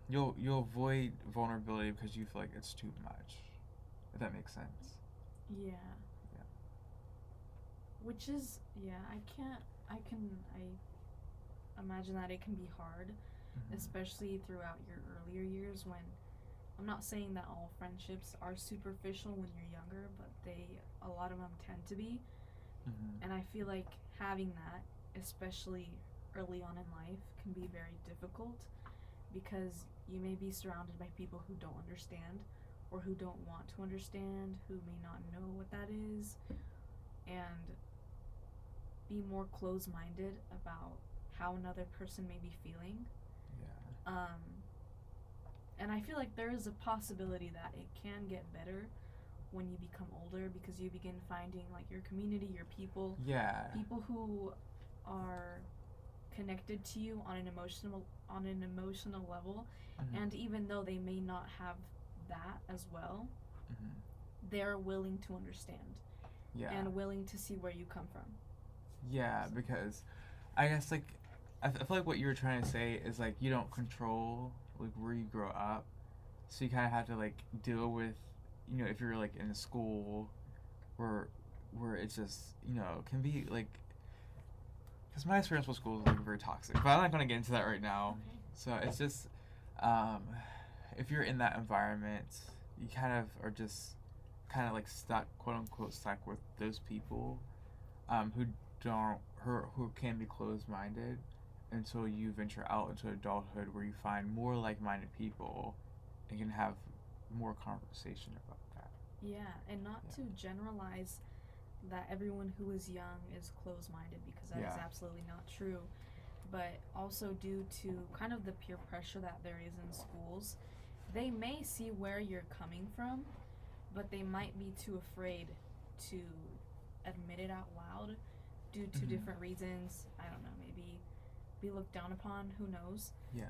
you'll avoid vulnerability because you feel like it's too much, if that makes sense. Yeah. Yeah. Which is, yeah, I imagine that it can be hard, especially throughout your earlier years, when I'm not saying that all friendships are superficial when you're younger, but a lot of them tend to be. And I feel like having that, especially early on in life, can be very difficult because you may be surrounded by people who don't understand, or who don't want to understand, who may not know what that is, and be more close-minded about how another person may be feeling. Yeah. And I feel like there is a possibility that it can get better when you become older, because you begin finding like your community, your people, Yeah. people who are connected to you on an emotional level, and even though they may not have that as well, they're willing to understand, Yeah. and willing to see where you come from. Yeah, because I guess like I feel like what you were trying to say is like you don't control like where you grow up, so you kind of have to like deal with, if you're like in a school where it's just, can be like, because my experience with school is like very toxic, but I'm not going to get into that right now. Okay. So it's just, um, if you're in that environment, you kind of are just kind of like stuck, quote unquote, stuck with those people, who don't who can be closed minded, until you venture out into adulthood, where you find more like minded people and can have more conversation about that. Yeah, and not to generalize that everyone who is young is closed-minded, because that is Yeah. absolutely not true. But also due to kind of the peer pressure that there is in schools, they may see where you're coming from, but they might be too afraid to admit it out loud due to Mhm. different reasons. I don't know, maybe be looked down upon, who knows. Yeah.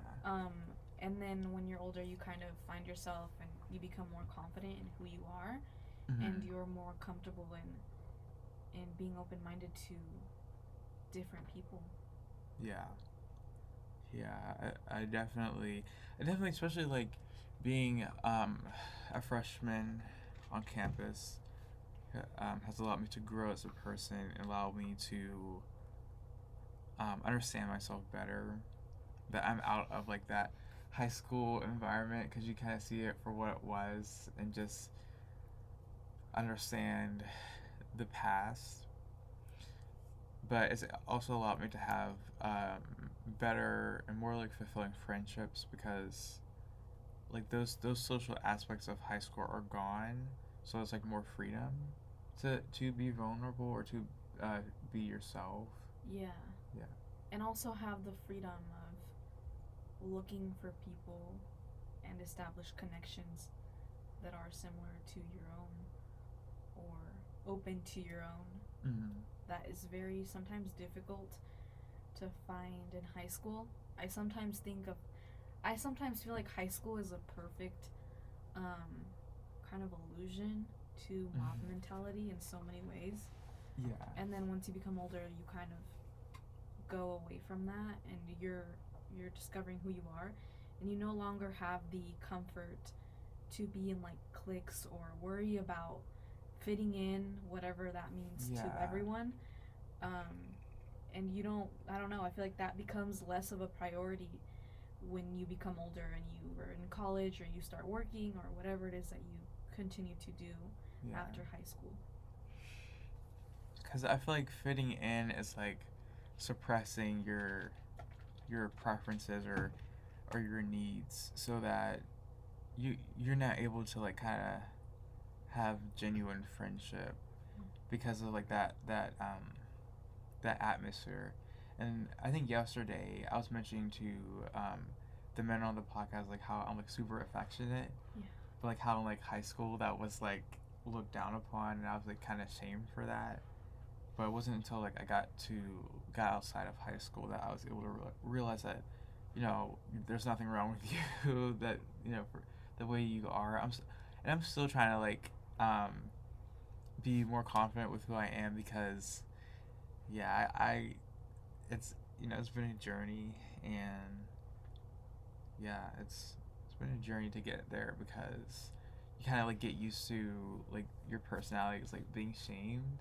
And then when you're older, you kind of find yourself and you become more confident in who you are, and Mhm. you're more comfortable in being open-minded to different people. Yeah. Yeah. I definitely, especially like being a freshman on campus, has allowed me to grow as a person and allowed me to understand myself better. That I'm out of like that high school environment, because you kind of see it for what it was and just understand the past. But it's also allowed me to have better and more like fulfilling friendships, because like those social aspects of high school are gone. So it's like more freedom to be vulnerable or to be yourself. Yeah. Yeah. And also have the freedom of looking for people and establish connections that are similar to your own or open to your own. Mm-hmm. That is very sometimes difficult to find in high school. I sometimes think of I sometimes feel like high school is a perfect um, kind of illusion to mob Mm-hmm. mentality in so many ways. Yeah. And then once you become older, you kind of go away from that, and you're discovering who you are, and you no longer have the comfort to be in like cliques or worry about fitting in, whatever that means to Yeah. everyone. Um, and you don't, I don't know, I feel like that becomes less of a priority when you become older and you are in college or you start working or whatever it is that you continue to do Yeah. after high school. Because I feel like fitting in is like suppressing your preferences or your needs, so that you're not able to like kind of have genuine friendship because of like that atmosphere. And I think yesterday I was mentioning to the men on the podcast like how I'm like super affectionate, Yeah. but like how in like high school that was like looked down upon, and I was like kind of shamed for that. But it wasn't until like I got outside of high school that I was able to realize that, there's nothing wrong with you. That for the way you are. And I'm still trying to like be more confident with who I am, because yeah, I it's it's been a journey. And yeah, it's been a journey to get there, because you kind of like get used to like your personality is like being shamed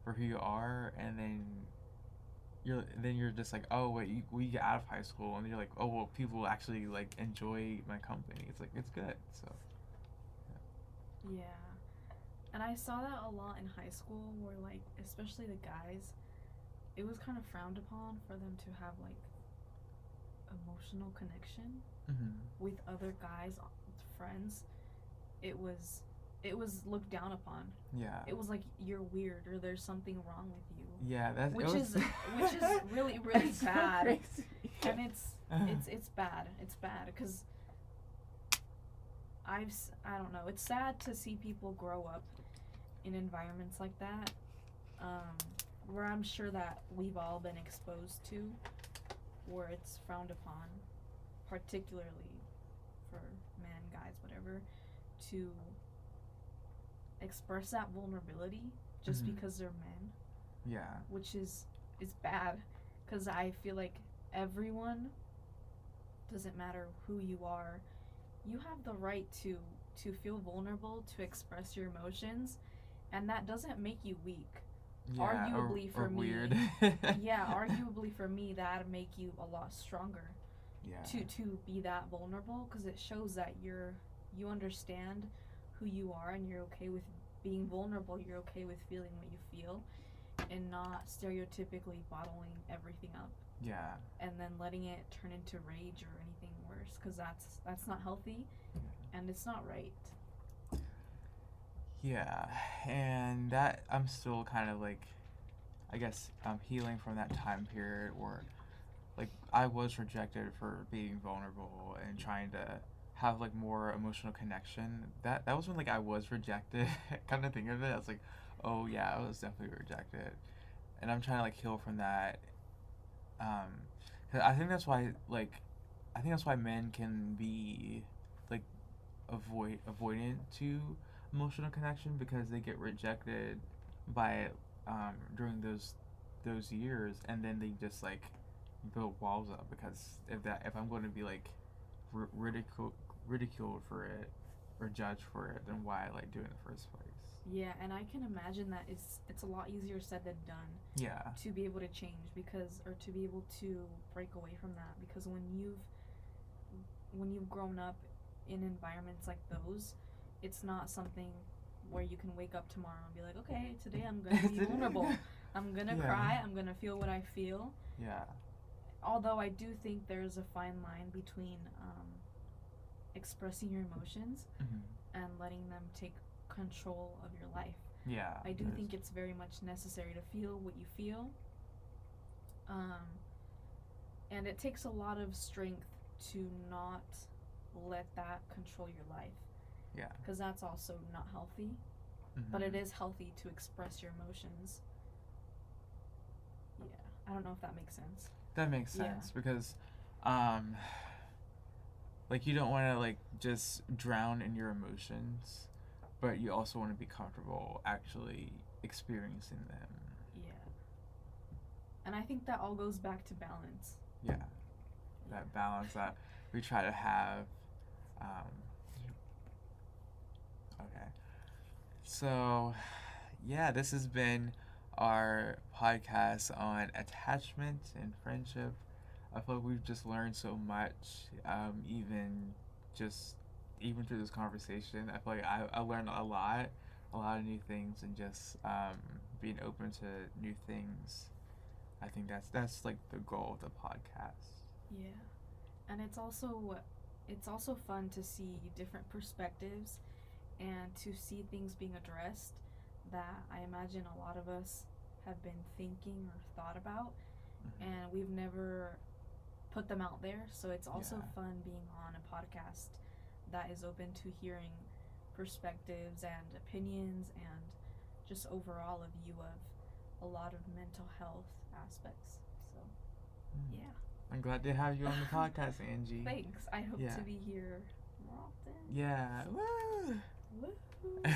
for who you are, and then you're just like, oh wait, we get out of high school, and you're like, oh well, people actually like enjoy my company. It's like it's good. So Yeah. And I saw that a lot in high school where, like, especially the guys, it was kind of frowned upon for them to have, like, emotional connection mm-hmm. with other guys, friends. It was, it was looked down upon. Yeah. It was like, you're weird or there's something wrong with you. Yeah, that's Which is really, really it's so bad. crazy. And it's bad. It's bad because I don't know. It's sad to see people grow up in environments like that, where I'm sure that we've all been exposed to, where it's frowned upon, particularly for men, guys, whatever, to express that vulnerability just Mhm. because they're men, Yeah. which is bad, because I feel like everyone, doesn't matter who you are, you have the right to feel vulnerable, to express your emotions, and that doesn't make you weak. Yeah. Arguably or for me, weird. yeah, arguably for me, that'd make you a lot stronger Yeah. to be that vulnerable, because it shows that you understand who you are and you're okay with being vulnerable. You're okay with feeling what you feel, and not stereotypically bottling everything up Yeah. and then letting it turn into rage or anything worse, because that's not healthy and it's not right. Yeah, and that I'm still kind of like, I guess, healing from that time period where like I was rejected for being vulnerable and trying to have like more emotional connection. That was when like I was rejected. Kind of think of it, I was like, oh yeah, I was definitely rejected, and I'm trying to like heal from that. Um, 'Cause I think that's why like I think that's why men can be like avoidant to emotional connection because they get rejected by it during those years, and then they just like build walls up because if I'm going to be like r- ridicule ridiculed for it or judged for it, then why like do it in the first place? Yeah, and I can imagine that it's a lot easier said than done Yeah. to be able to change because or to be able to break away from that because when you've grown up in environments like those, it's not something where you can wake up tomorrow and be like, okay, today I'm gonna be vulnerable. I'm gonna Yeah. cry. I'm gonna feel what I feel. Yeah. Although I do think there's a fine line between expressing your emotions Hmm. and letting them take control of your life. Yeah. I do think it's very much necessary to feel what you feel. And it takes a lot of strength to not let that control your life. Yeah. Because that's also not healthy. But it is healthy to express your emotions. Yeah. I don't know if that makes sense. That makes sense because, like you don't want to like just drown in your emotions, but you also want to be comfortable actually experiencing them. Yeah. And I think that all goes back to balance. Yeah, that balance that we try to have. Um, okay, so yeah, this has been our podcast on attachment and friendship. I feel like we've just learned so much, just even through this conversation. I feel like I learned a lot of new things, and just being open to new things. I think that's like the goal of the podcast. Yeah. And it's also fun to see different perspectives and to see things being addressed that I imagine a lot of us have been thinking or thought about Mm-hmm. and we've never put them out there. So it's also Yeah. fun being on a podcast that is open to hearing perspectives and opinions and just overall a view of a lot of mental health aspects. So, yeah. I'm glad to have you on the podcast, Angie. Thanks. I hope Yeah. to be here more often. Yeah. Woo! Woohoo!